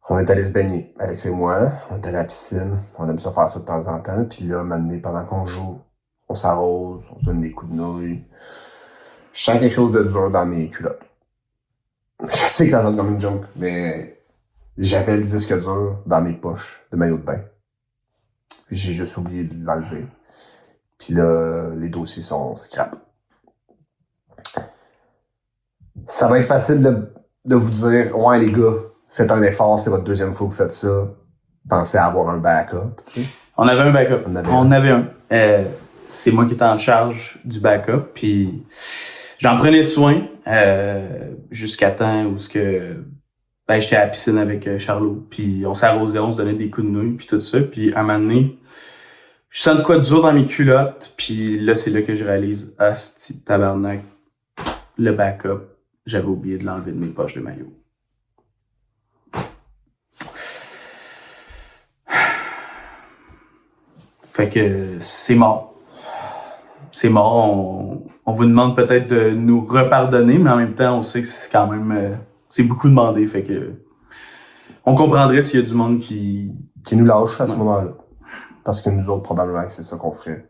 On est allé se baigner, Alex et moi. On est allé à la piscine. On aime ça faire ça de temps en temps. Puis là, maintenant, pendant qu'on joue, on s'arrose, on se donne des coups de nouilles. Je sens quelque chose de dur dans mes culottes. Je sais que ça sonne comme une joke, mais j'avais le disque dur dans mes poches de maillot de bain. Puis j'ai juste oublié de l'enlever. Puis là, les dossiers sont scrap. Ça va être facile de vous dire, ouais les gars, faites un effort, c'est votre deuxième fois que vous faites ça. Pensez à avoir un backup. Tu sais. On avait un backup. On avait un. C'est moi qui étais en charge du backup, puis j'en prenais soin jusqu'à temps où j'étais à la piscine avec Charlot, puis on s'arrosait, on se donnait des coups de nouilles, puis tout ça, puis à un moment donné, je sens de quoi de dur dans mes culottes, puis là, c'est là que je réalise, ah, c'est tabarnak, le backup, j'avais oublié de l'enlever de mes poches de maillot. Fait que c'est mort. C'est mort. On vous demande peut-être de nous repardonner, mais en même temps, on sait que c'est quand même... c'est beaucoup demandé, fait que... On comprendrait s'il y a du monde qui nous lâche à ce moment-là. Parce que nous autres, probablement que c'est ça qu'on ferait.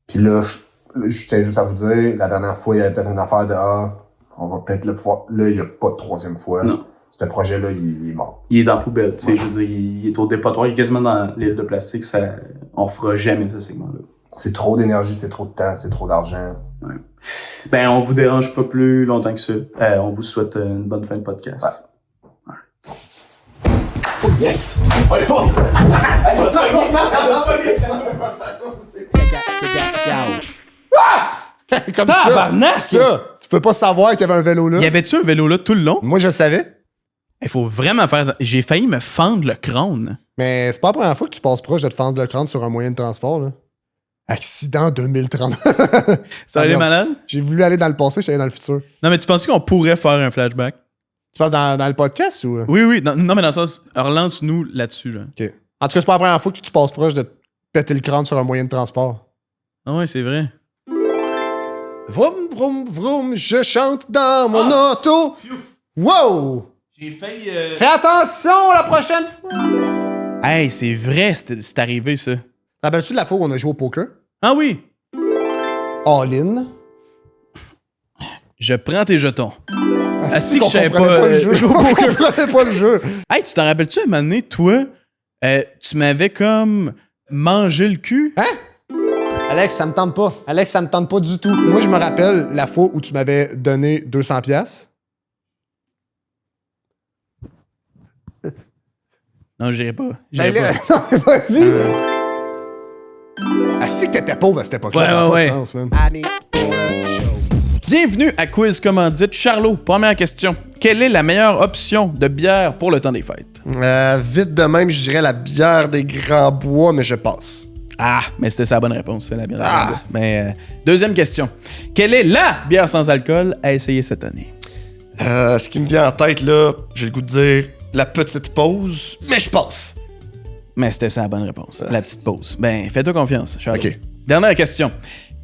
Puis là, je tiens juste à vous dire, la dernière fois, il y avait peut-être une affaire de on va peut-être le pouvoir. Là, il n'y a pas de troisième fois. Non. Ce projet-là, il est mort. Il est dans la poubelle, tu sais, je veux dire, il est au dépotoir, il est quasiment dans l'île de plastique, on fera jamais ce segment-là. C'est trop d'énergie, c'est trop de temps, c'est trop d'argent. Ouais. Ben, on vous dérange pas plus longtemps que ça. On vous souhaite une bonne fin de podcast. Ouais. Oh yes! On est fort! Comme Tabarnak! ça. Tu peux pas savoir qu'il y avait un vélo là. Y avait-tu un vélo là tout le long? Moi, je le savais. Il faut vraiment faire. J'ai failli me fendre le crâne. Mais c'est pas la première fois que tu passes proche de te fendre le crâne sur un moyen de transport, là. Accident 2030. Ça allait malade? J'ai voulu aller dans le passé, j'allais dans le futur. Non, mais tu penses qu'on pourrait faire un flashback? Tu parles dans le podcast ou? Oui, oui. Non, mais dans le sens, relance-nous là-dessus. Là. OK. En tout cas, c'est pas la première fois que tu passes proche de te péter le crâne sur un moyen de transport. Ah ouais, c'est vrai. Vroom, vroom, vroom, je chante dans mon auto. Wow! J'ai failli... Fais attention la prochaine fois! Hey, c'est vrai, c'est arrivé, ça. Te rappelles-tu de la fois où on a joué au poker? Ah oui! All-in. Je prends tes jetons. Si que qu'on je savais comprenait pas, le jeu. jouer au On poker. comprenait pas le jeu. Hey, tu t'en rappelles-tu, à un moment donné, toi, tu m'avais comme mangé le cul? Hein? Alex, ça me tente pas. Alex, ça me tente pas du tout. Moi, je me rappelle la fois où tu m'avais donné 200 pièces. Non, j'irai pas. Ben J'irai là, pas. non, mais vas-y. Asti que t'étais pauvre à cette époque-là, Ouais, ça n'a ouais, pas ouais. de sens, man. I mean, Bienvenue à Quiz Commandite. Charlot, première question. Quelle est la meilleure option de bière pour le temps des fêtes? Vite de même, je dirais la bière des Grands Bois, mais je passe. Ah, mais c'était ça la bonne réponse, c'est la bière. Mais deuxième question. Quelle est la bière sans alcool à essayer cette année? Ce qui me vient en tête, là, j'ai le goût de dire la petite pause, mais je passe. Mais c'était ça la bonne réponse, la petite pause. Ben, fais-toi confiance, Charlot. OK. Dernière question.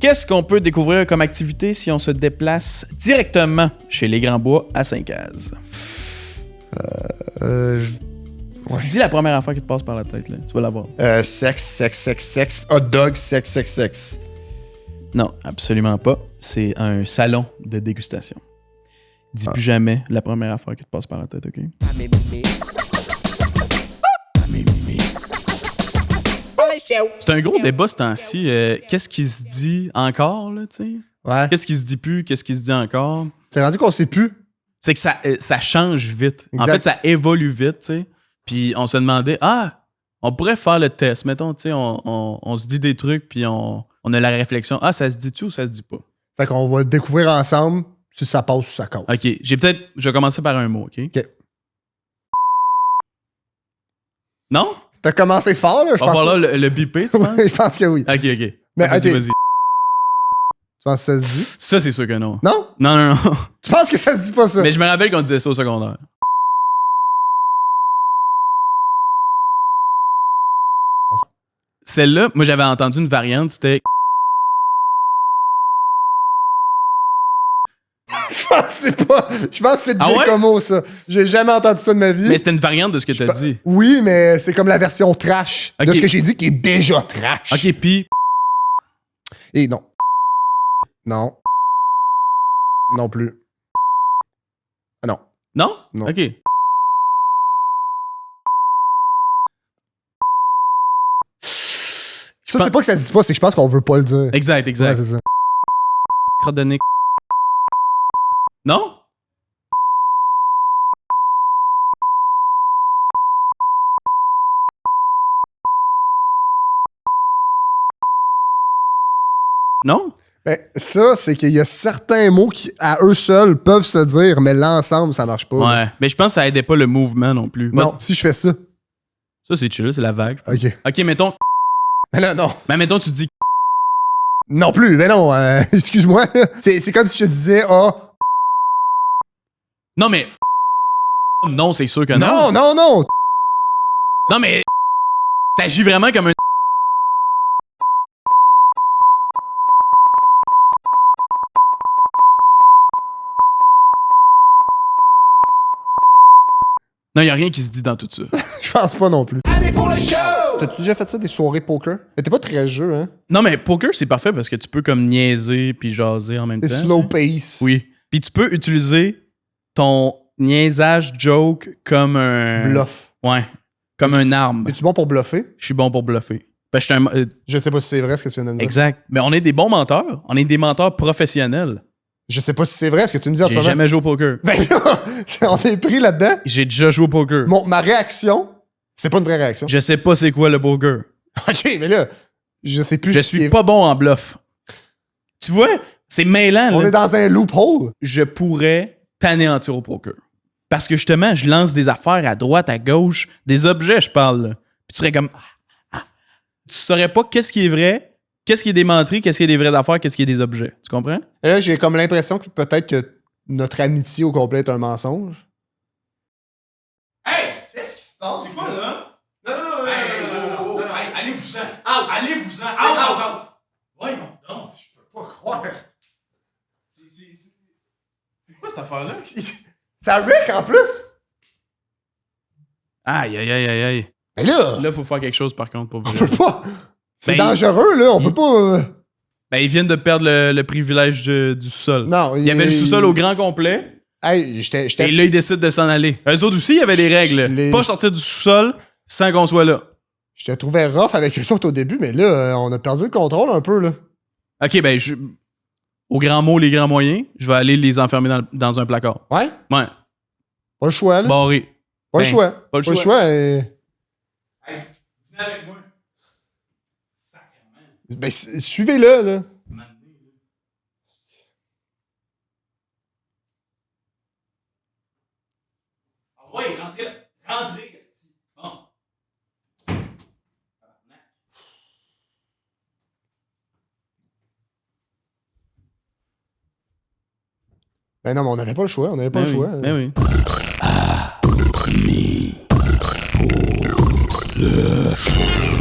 Qu'est-ce qu'on peut découvrir comme activité si on se déplace directement chez les Grands Bois à Saint-Caz? Dis la première affaire qui te passe par la tête, là. Tu vas la voir. Sexe, hot dog, sexe. Non, absolument pas. C'est un salon de dégustation. Dis plus jamais la première affaire qui te passe par la tête, OK? I mean, me. C'est un gros débat ce temps-ci. Qu'est-ce qui se dit encore, là, tu sais? Ouais. Qu'est-ce qui se dit plus? Qu'est-ce qui se dit encore? C'est rendu qu'on sait plus. C'est que ça change vite. En Exact. fait, ça évolue vite, tu sais. Puis on se demandait, on pourrait faire le test. Mettons, tu sais, on se dit des trucs, puis on a la réflexion, ça se dit-tu ou ça se dit pas? Fait qu'on va le découvrir ensemble si ça passe ou ça casse. OK, je vais commencer par un mot, OK? OK. Non? T'as commencé fort, là, je On va pense. voir là pas. le bipé, tu penses? Oui, je pense que oui. OK, OK. Mais, Vas-y, OK. vas-y. Tu penses que ça se dit? Ça, c'est sûr que non. Non? Non. Tu penses que ça se dit pas ça? Mais je me rappelle qu'on disait ça au secondaire. Celle-là, moi, j'avais entendu une variante, c'était... Je pense que c'est de Ah ouais? Bécomo, ça. J'ai jamais entendu ça de ma vie. Mais c'était une variante de ce que t'as dit. Oui, mais c'est comme la version trash de Ok. ce que j'ai dit qui est déjà trash. Ok, pis. Et non. Non. Non plus. Ah non. Non? Non. Ok. Ça, c'est pas que ça se dit pas, c'est que je pense qu'on veut pas le dire. Exact, Ouais, exact. c'est ça. Crotte de nez. Non? Non? Ben, ça, c'est qu'il y a certains mots qui, à eux seuls, peuvent se dire, mais l'ensemble, ça marche pas. Ouais. Mais je pense que ça aidait pas le mouvement non plus. Non, si je fais ça. Ça, c'est chill, c'est la vague. OK. Ok, mettons. Mais là, non. Mais mettons, tu dis. Non plus, mais non, excuse-moi. C'est comme si je te disais, Non, mais. Non, c'est sûr que non, non. non, non. Non, mais. T'agis vraiment comme un. Non, y a rien qui se dit dans tout ça. Je pense pas non plus. T'as-tu déjà fait ça, des soirées poker? Mais t'es pas très jeu, hein? Non, mais poker, c'est parfait parce que tu peux comme niaiser puis jaser en même temps. C'est slow pace. Oui. Puis tu peux utiliser ton niaisage joke comme un. Bluff. Ouais. Comme une arme. Es-tu bon pour bluffer? Je suis bon pour bluffer. Parce que je suis un. Je sais pas si c'est vrai ce que tu viens de me dire. Exact. Mais on est des bons menteurs. On est des menteurs professionnels. Je sais pas si c'est vrai ce que tu me dis en ce J'ai moment. jamais joué au poker. Ben là, on est pris là-dedans. J'ai déjà joué au poker. Ma réaction, c'est pas une vraie réaction. Je sais pas c'est quoi le poker. OK, mais là, je sais plus Je ce qui suis est- pas bon en bluff. Tu vois, c'est mêlant. On là. est dans un loophole. Je pourrais t'anéantir au poker. Parce que justement, je lance des affaires à droite, à gauche, des objets, je parle. Là. Puis tu serais comme. Tu saurais pas qu'est-ce qui est vrai, qu'est-ce qui est des menteries, qu'est-ce qui est des vraies affaires, qu'est-ce qui est des objets. Tu comprends? Et là, j'ai comme l'impression que peut-être que notre amitié au complet est un mensonge. Hey! Qu'est-ce qui se passe? C'est quoi, là? Non, non, non, non. Allez-vous-en! Out! Allez-vous-en! out. Voyons donc! Je peux pas croire. C'est quoi cette affaire-là? Ça Rick en plus? Aïe, aïe, aïe, aïe, aïe. Mais là, Là, faut faire quelque chose, par contre, pour on vrai. peut pas. C'est Ben, dangereux, là. On peut pas. Ben, ils viennent de perdre le privilège du sous-sol. Non, Il y avait le sous-sol au grand complet, Hey, et j'étais. là, ils décident de s'en aller. Eux autres aussi, il y avait des règles. Les- Pas sortir du sous-sol sans qu'on soit là. Je te trouvais rough avec eux autres au début, mais là, on a perdu le contrôle un peu, là. OK, ben, au grand mot, les grands moyens, je vais aller les enfermer dans un placard. Ouais? Ouais, Pas le choix, là. barré. Pas le ben, choix. pas le Pas le choix. choix. Venez avec moi. Ben, suivez-le, là. Ouais, rentrez là. Rentrez, esti. Bon. Ben non, mais on n'avait pas le choix. On n'avait pas Ben le choix. oui, ben oui.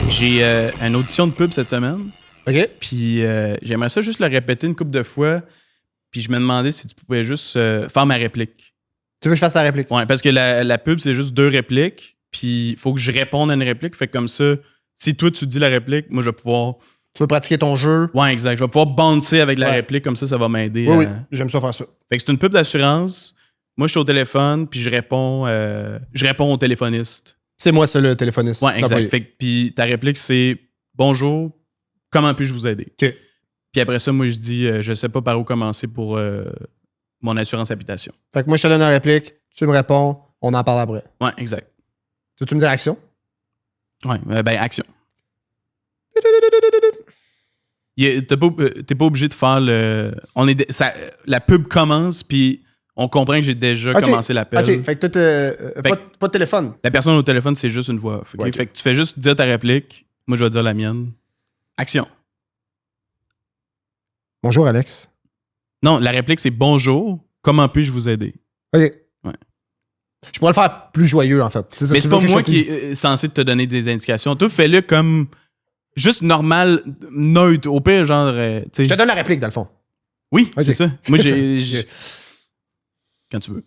J'ai une audition de pub cette semaine, OK? puis j'aimerais ça juste le répéter une couple de fois, puis je me demandais si tu pouvais juste faire ma réplique. Tu veux que je fasse la réplique? Ouais, parce que la pub, c'est juste 2 répliques, puis il faut que je réponde à une réplique, fait que comme ça, si toi tu dis la réplique, moi je vais pouvoir... Tu veux pratiquer ton jeu? Ouais, exact, je vais pouvoir bouncer avec la Ouais. réplique, comme ça va m'aider Oui, à... oui. J'aime ça faire ça. Fait que c'est une pub d'assurance, moi je suis au téléphone, puis je réponds au téléphoniste. C'est moi, ça, le téléphoniste. Ouais, exact. L'employé. Fait que, puis ta réplique, c'est bonjour, comment puis-je vous aider? OK. Puis après ça, moi, je dis je sais pas par où commencer pour mon assurance habitation. Fait que moi, je te donne la réplique. Tu me réponds. On en parle après. Ouais, exact. Tu me dire action? Ouais, ben, action. T'es pas obligé de faire le. La pub commence, puis on comprend que j'ai déjà OK. commencé l'appel. OK. Fait que toi, pas de téléphone. La personne au téléphone, c'est juste une voix off. OK? Ouais, OK. Fait que tu fais juste dire ta réplique. Moi, je vais dire la mienne. Action. Bonjour, Alex. Non, la réplique, c'est bonjour. Comment puis-je vous aider? OK. Ouais. Je pourrais le faire plus joyeux, en fait. Ça, Mais tu c'est veux pas que je moi sois qui plus- est censé te donner des indications. Toi, fais-le comme juste normal, neutre. Au pire, genre. tu sais. Je te donne la réplique, dans le fond. Oui, Ok. c'est ça. Moi, C'est j'ai. quand tu veux.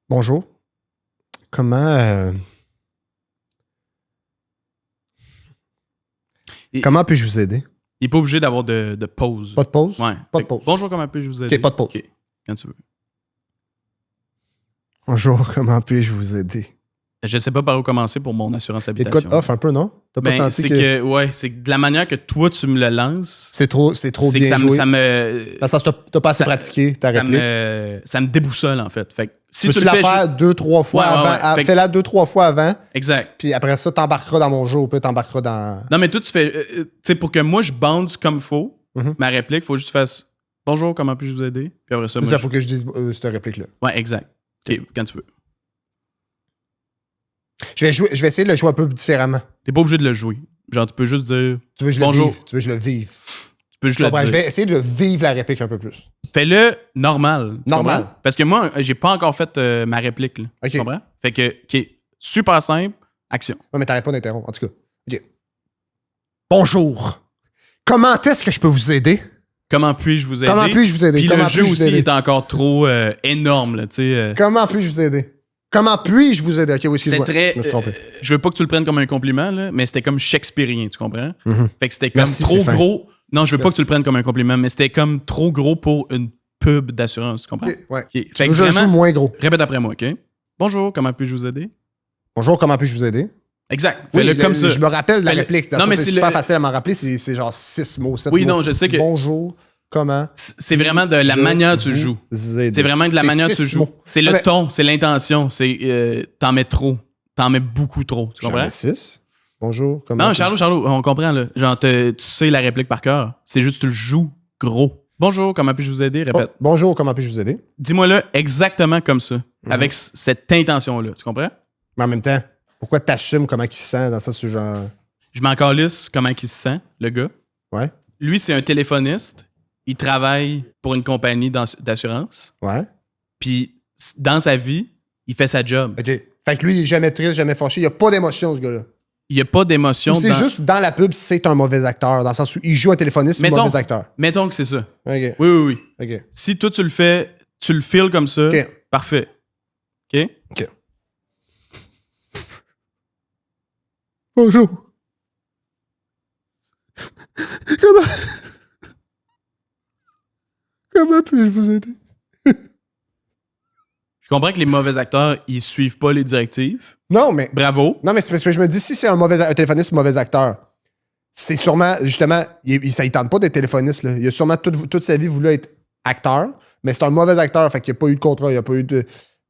Bonjour. Comment comment puis-je vous aider? Il n'est pas obligé d'avoir de pause. Pas de pause? Ouais. Pas Fait de que, pause. bonjour, comment puis-je vous aider? Ok, pas de pause. Ok, quand tu veux. Bonjour, comment puis-je vous aider? Je sais pas par où commencer pour mon assurance Il y a de habitation. quoi de off un peu, non? T'as pas Ben, senti c'est que ouais, c'est que de la manière que toi tu me le lances, c'est trop c'est bien que ça joué? me Parce que t'as pas assez ça- pratiqué ta ça réplique. ça me déboussole en fait. Fait que si Peux-tu tu le la fais faire juste- 2-3 fois Ouais, ouais, avant? ouais. Ah, Fait que- fais-la 2-3 fois avant, exact. puis après ça, t'embarqueras dans mon jeu, puis t'embarqueras dans... Non mais toi tu fais tu sais pour que moi je bounce comme faut, Mhm. ma réplique, faut juste faire bonjour, comment puis-je vous aider? Puis après ça, C'est moi, ça, faut que je dise cette réplique-là. ouais, exact. OK, quand tu veux. Je vais essayer de le jouer un peu différemment. T'es pas obligé de le jouer. Genre tu peux juste dire Tu veux que je Bonjour. le vive? Tu veux que je le vive? tu peux juste Je le comprends, dire. je vais essayer de vivre la réplique un peu plus. Fais-le normal. Tu Normal. comprends? Parce que moi, j'ai pas encore fait ma réplique. Là. OK. Tu comprends? Fait que, OK, super simple, action. Ouais, mais t'arrêtes pas d'interrompre. En tout cas, OK. Bonjour. Comment est-ce que je peux vous aider? Comment puis-je vous aider? Comment puis-je vous aider? Puis Comment le jeu puis-je vous aussi aider? est encore trop énorme, là, tu sais. Comment puis-je vous aider? Comment puis-je vous aider? OK, oui, C'était excuse-moi. très. Je me suis trompé. Je veux pas que tu le prennes comme un compliment, là, mais c'était comme shakespearien, tu comprends? Mhm. Fait que c'était comme Merci, trop c'est fin. gros. Non, je veux pas que Merci. tu le prennes comme un compliment, mais c'était comme trop gros pour une pub d'assurance, tu comprends? OK, ouais. OK. Tu Fait veux que que je le vraiment, joue moins gros. répète après moi, OK? Bonjour, comment puis-je vous aider? Bonjour, comment puis-je vous aider? Exact. Oui, Fais-le comme ça. Je me rappelle de la Fais-le- réplique. Non, Ça, mais c'est c'est super le- facile à m'en rappeler. C'est genre 6 mots, 7 Oui, mots. non, je sais que- Bonjour, comment C'est vraiment de la je manière que tu vous joues. aider. C'est vraiment de la C'est manière que tu 6 joues. mots. C'est Ah, le mais- ton, c'est l'intention. C'est t'en mets trop. T'en mets beaucoup trop. Tu J'en comprends? ai 6. Bonjour, comment Non, Charlot, on comprend, là. Genre, tu sais la réplique par cœur. C'est juste que tu le joues gros. Bonjour, comment puis-je vous aider? Répète. Bonjour, comment puis-je vous aider? Dis-moi-le exactement comme ça. Mhm. Avec cette intention-là. Tu comprends? Mais en même temps, pourquoi t'assumes comment il se sent dans ça, ce genre... Je m'en calisse comment il se sent, le gars. Ouais, Lui, c'est un téléphoniste. Il travaille pour une compagnie d'assurance. ouais. Puis, dans sa vie, il fait sa job. OK. Fait que lui, il est jamais triste, jamais fâché. Il n'y a pas d'émotion, ce gars-là. Il n'y a pas d'émotion. Ou c'est juste dans la pub, c'est un mauvais acteur, dans le sens où il joue un téléphoniste, c'est un Mettons- mauvais acteur. Mettons que c'est ça. OK, Oui. OK. Si toi, tu le fais, tu le files comme ça, OK. parfait. OK? OK. Bonjour. Comment puis-je vous aider? Je comprends que les mauvais acteurs, ils suivent pas les directives. Non, mais Bravo. c'est parce que je me dis, si c'est un téléphoniste mauvais acteur, c'est sûrement, justement, ça ne tente pas d'être téléphoniste. Là. Il a sûrement toute sa vie voulu être acteur, mais c'est un mauvais acteur, fait qu'il n'y a pas eu de contrat, il n'y a pas eu de...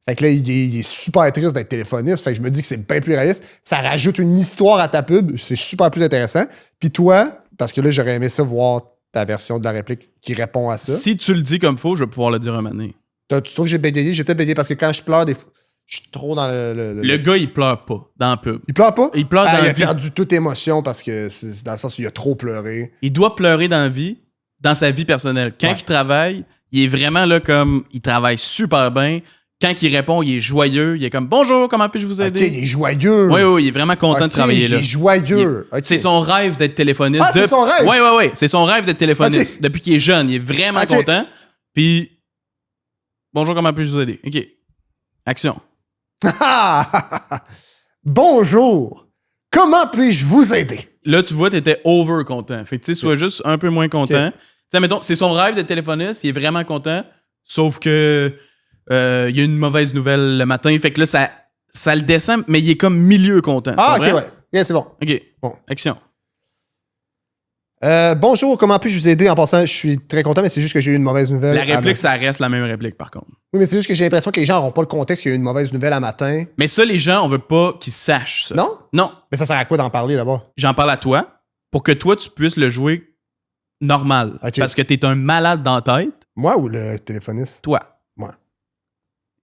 Fait que là, il est super triste d'être téléphoniste, fait que je me dis que c'est bien plus réaliste. Ça rajoute une histoire à ta pub, c'est super plus intéressant. Puis toi, parce que là, j'aurais aimé ça voir ta version de la réplique qui répond à ça. Si tu le dis comme faut, je vais pouvoir le dire un moment donné. Tu trouves que j'ai bégayé? J'étais bégayé parce que quand je pleure, des fois, je suis trop dans Le gars, il pleure pas dans la pub. Il pleure pas? Il pleure dans il la a vie. perdu toute émotion parce que c'est dans le sens où il a trop pleuré. Il doit pleurer dans la vie, dans sa vie personnelle. Quand Ouais. il travaille, il est vraiment là comme... Il travaille super bien. Quand il répond, il est joyeux. Il est comme « Bonjour, comment puis-je vous Ok, aider? il est joyeux. Oui, il est vraiment content Ok, de travailler là. il est joyeux. Ok. C'est son rêve d'être téléphoniste. Ah, c'est son rêve? Oui. C'est son rêve d'être téléphoniste. Ok. Depuis qu'il est jeune, il est vraiment Ok. content. Puis, bonjour, comment puis-je vous aider? OK. Action. Bonjour. Comment puis-je vous aider? Là, tu vois, t'étais over content. Fait que, tu sais, sois juste un peu moins content. Tu sais, mettons, c'est son rêve d'être téléphoniste. Il est vraiment content. Sauf que, il y a une mauvaise nouvelle le matin. Fait que là, ça le descend, mais il est comme milieu content. Tu Ah, ok, comprends? ouais. Ok, c'est bon. OK. Bon. Action. Bonjour, comment puis-je vous aider? En passant, je suis très content, mais c'est juste que j'ai eu une mauvaise nouvelle. La à réplique, matin. ça reste la même réplique, par contre. Oui, mais c'est juste que j'ai l'impression que les gens n'auront pas le contexte qu'il y a eu une mauvaise nouvelle à matin. Mais ça, les gens, on veut pas qu'ils sachent ça. Non? Non. Mais ça sert à quoi d'en parler d'abord? J'en parle à toi pour que toi, tu puisses le jouer normal. Ok. Parce que t'es un malade dans la tête. Moi ou le téléphoniste? Toi. Moi.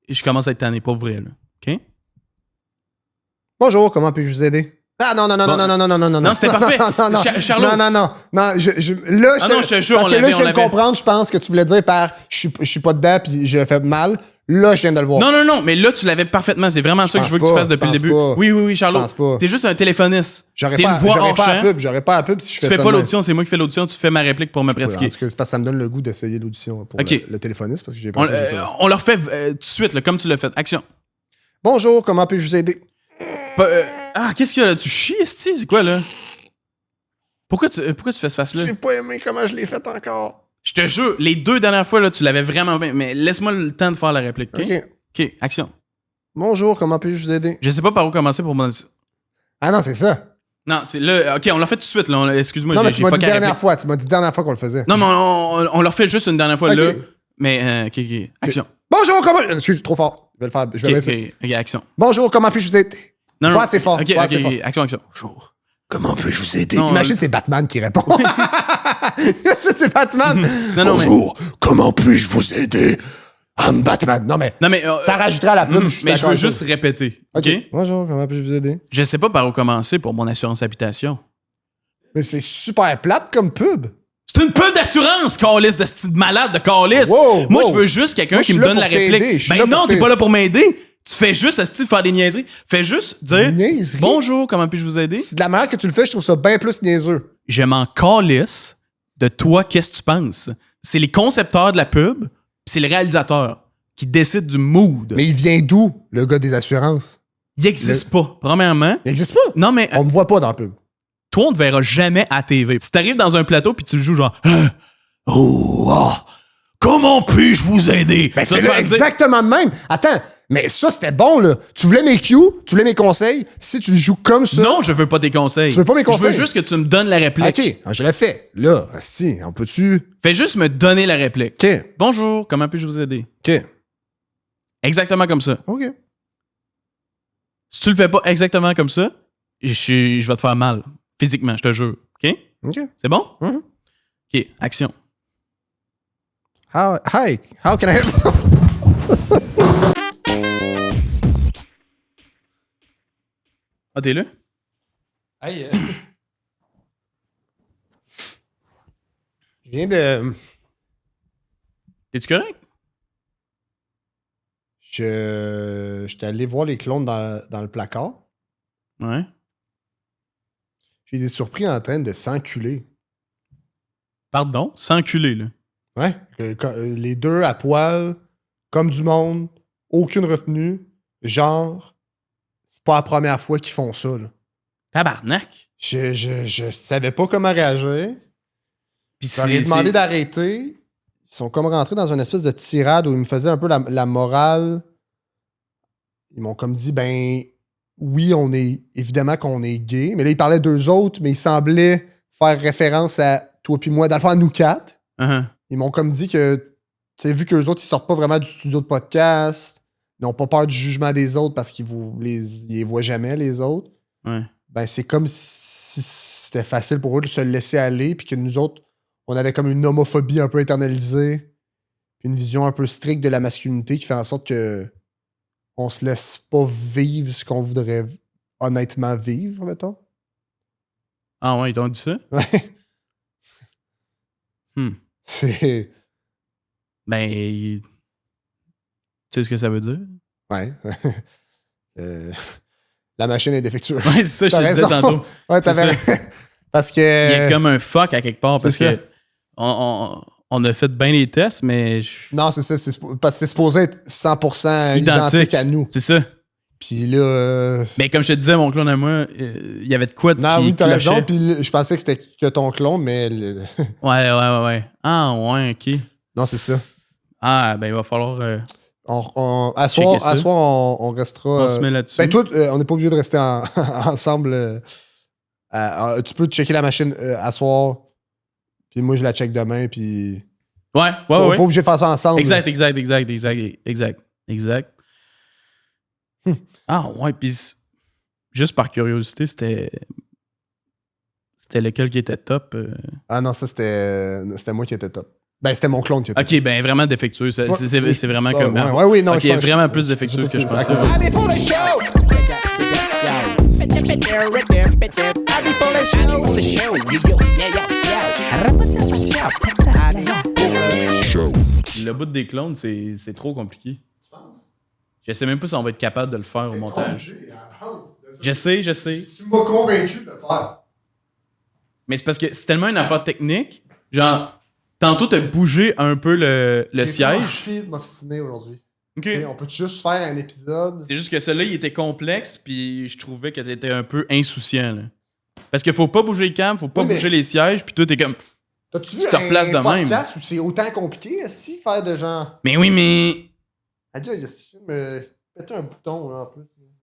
Et je commence à être tanné, pas vrai, là. OK? Bonjour, comment puis-je vous aider? Ah non, non, non, non, non, non, non, non, non. Non, c'était parfait. Non, non, Charlot. non, non, non. Non, là, non, je te jure, parce on que là, l'avait, je viens on de l'avait. comprendre, je pense que tu voulais dire par je suis pas dedans puis je le fais mal. Là, je viens de le voir. Non, non, non, mais là, tu l'avais parfaitement. C'est vraiment ça que je veux que tu pense fasses pas, depuis le je début. pense pas. Oui, oui, oui, Charlot. Je pense pas. T'es juste un téléphoniste. J'aurais T'es pas, une voix j'aurais hors pas champ. à pub, j'aurais pas à pub si je Tu fais fais ça pas de même. l'audition, c'est moi qui fais l'audition, tu fais ma réplique pour me pratiquer. Parce que c'est parce que ça me donne le goût d'essayer l'audition pour Ok. le téléphoniste parce que j'ai pas On le refait tout de suite, là, comme tu l'as fait. Action. Bonjour, comment puis-je vous aider? Qu'est-ce qu'il y a là? Tu chies, esti? C'est quoi, là? Pourquoi tu fais ce face-là? J'ai pas aimé comment je l'ai fait encore. Je te jure, les 2 dernières fois, là, tu l'avais vraiment bien. Mais laisse-moi le temps de faire la réplique, OK? OK. OK, action. Bonjour, comment puis-je vous aider? Je sais pas par où commencer pour mon... Ah non, c'est ça. Non, c'est là... OK, on l'a fait tout de suite, là. Excuse-moi, Non, mais j'ai tu m'as dit fucké la dernière réplique. fois. Tu m'as dit dernière fois qu'on le faisait. Non, mais on le refait juste une dernière fois, Ok. là. Mais, OK, action. Bonjour, comment... Excuse, trop fort. Je vais le faire. Je vais OK, baisser. OK, action. Bonjour, comment puis-je vous aider? Non, Pas assez fort, OK, pas assez OK, fort. action. Bonjour, comment puis-je vous aider? Non, Imagine, c'est Batman qui répond. Imagine, c'est Batman. Non, non, mais- Bonjour, comment puis-je vous aider? I'm Batman. Non, mais ça rajouterait à la pub. mais je d'accord veux avec juste toi. répéter, OK? Bonjour, comment puis-je vous aider? Je sais pas par où commencer pour mon assurance habitation. Mais c'est super plate comme pub. C'est une pub d'assurance, calice de style malade de calice. Wow, Moi, wow. je veux juste quelqu'un Moi, qui je me suis là donne la pour t'aider, réplique. je suis Ben là non, pour t'es pas t'aider. là pour m'aider. Tu fais juste à style faire des niaiseries. Fais juste dire Niaiserie? bonjour, comment puis-je vous aider? Si de la manière que tu le fais, je trouve ça bien plus niaiseux. Je m'en calisse de toi, qu'est-ce que tu penses? C'est les concepteurs de la pub, puis c'est le réalisateur qui décide du mood. Mais il vient d'où, le gars des assurances? Il existe pas, premièrement. Il n'existe pas. Non, mais On me voit pas dans la pub. toi, on te verra jamais à TV. Si t'arrives dans un plateau puis tu le joues genre comment puis-je vous aider? Ben, Tu vas te fais-le faire dire- exactement de même. Attends, mais ça, c'était bon, là. Tu voulais mes cues, tu voulais mes conseils. Si tu le joues comme ça... Non, je veux pas tes conseils. Tu veux pas mes Je veux conseils? juste que tu me donnes la réplique. OK, je l'ai fait. Là, asti, on peut-tu... Fais juste me donner la réplique. OK, Bonjour, comment puis-je vous aider? OK, Exactement comme ça. OK. Si tu le fais pas exactement comme ça, je vais te faire mal. Physiquement, je te jure. OK? OK. C'est bon? Mhm. OK, action. Hi, how can I help? Ah, t'es là? Hey, je viens de... Es-tu correct? J'étais allé voir les clones dans le placard. Ouais. J'ai été surpris en train de s'enculer. Pardon? Sans enculer, là. Ouais. Les deux à poil, comme du monde, aucune retenue. Genre, c'est pas la première fois qu'ils font ça, là. Tabarnak. Je savais pas comment réagir. Puis Je leur ai demandé d'arrêter. Ils sont comme rentrés dans une espèce de tirade où ils me faisaient un peu la morale. Ils m'ont comme dit, ben, oui, on est, évidemment qu'on est gay. Mais là, ils parlaient d'eux autres, mais ils semblaient faire référence à toi puis moi, dans le fond, à nous quatre. Uh-huh. Ils m'ont comme dit que, tu sais, vu qu'eux autres, ils sortent pas vraiment du studio de podcast, ils n'ont pas peur du jugement des autres parce qu'ils les voient jamais, les autres. Ouais. Ben, c'est comme si c'était facile pour eux de se laisser aller, puis que nous autres, on avait comme une homophobie un peu internalisée, puis une vision un peu stricte de la masculinité qui fait en sorte que on se laisse pas vivre ce qu'on voudrait honnêtement vivre, mettons. Ah ouais, ils t'ont dit ça? Ouais. Hmm. C'est... Ben, tu sais ce que ça veut dire? Ouais. La machine est défectueuse. Ouais, c'est ça, je T'as te disais raison. tantôt. Ouais, C'est t'avais... Parce que... Il y a comme un fuck à quelque part parce c'est ça. que on a fait bien les tests, mais Non, c'est ça. Parce que c'est supposé être 100% Identique. identique à nous. c'est ça. Puis là... Mais comme je te disais, mon clone à moi, il y avait de quoi de Non, qui oui, t'as clochait. raison. Puis je pensais que c'était que ton clone, mais... Ouais. Ah, ouais, OK. Non, c'est ça. Ah, ben, il va falloir... À Checker ça. soir, on restera... on se met là-dessus. Ben, toi, on n'est pas obligé de rester ensemble. Tu peux checker la machine à soir, puis moi, je la check demain, puis... ouais. On n'est pas obligé de faire ça ensemble. Exact. Ah, ouais, puis juste par curiosité, c'était lequel qui était top? Ah non, ça, c'était moi qui étais top. Ben, c'était mon clone qui était top. OK, ben, vraiment défectueux. C'est vraiment comme... Oui, non. OK, je pense- vraiment plus défectueux que je c'est à pensais. cause de- Happy for the show. Abby for the show. Le bout des clones, c'est trop compliqué. Je sais même pas si on va être capable de le faire au montage. Je sais. Tu m'as convaincu de le faire. Mais c'est parce que c'est tellement une affaire technique. Genre, tantôt, t'as bougé un peu le J'ai siège. envie de m'obstiner aujourd'hui. OK. Et on peut juste faire un épisode. C'est juste que celui-là, il était complexe, puis je trouvais que t'étais un peu insouciant, là. Parce qu'il faut pas bouger le cam, faut pas Oui, mais- bouger les sièges, puis toi, t'es comme... T'as-tu vu Tu te replaces de un même. podcast où c'est autant compliqué, est-ce faire de genre... Mais oui, mais... Adieu, il y a me péter un bouton, là, en plus.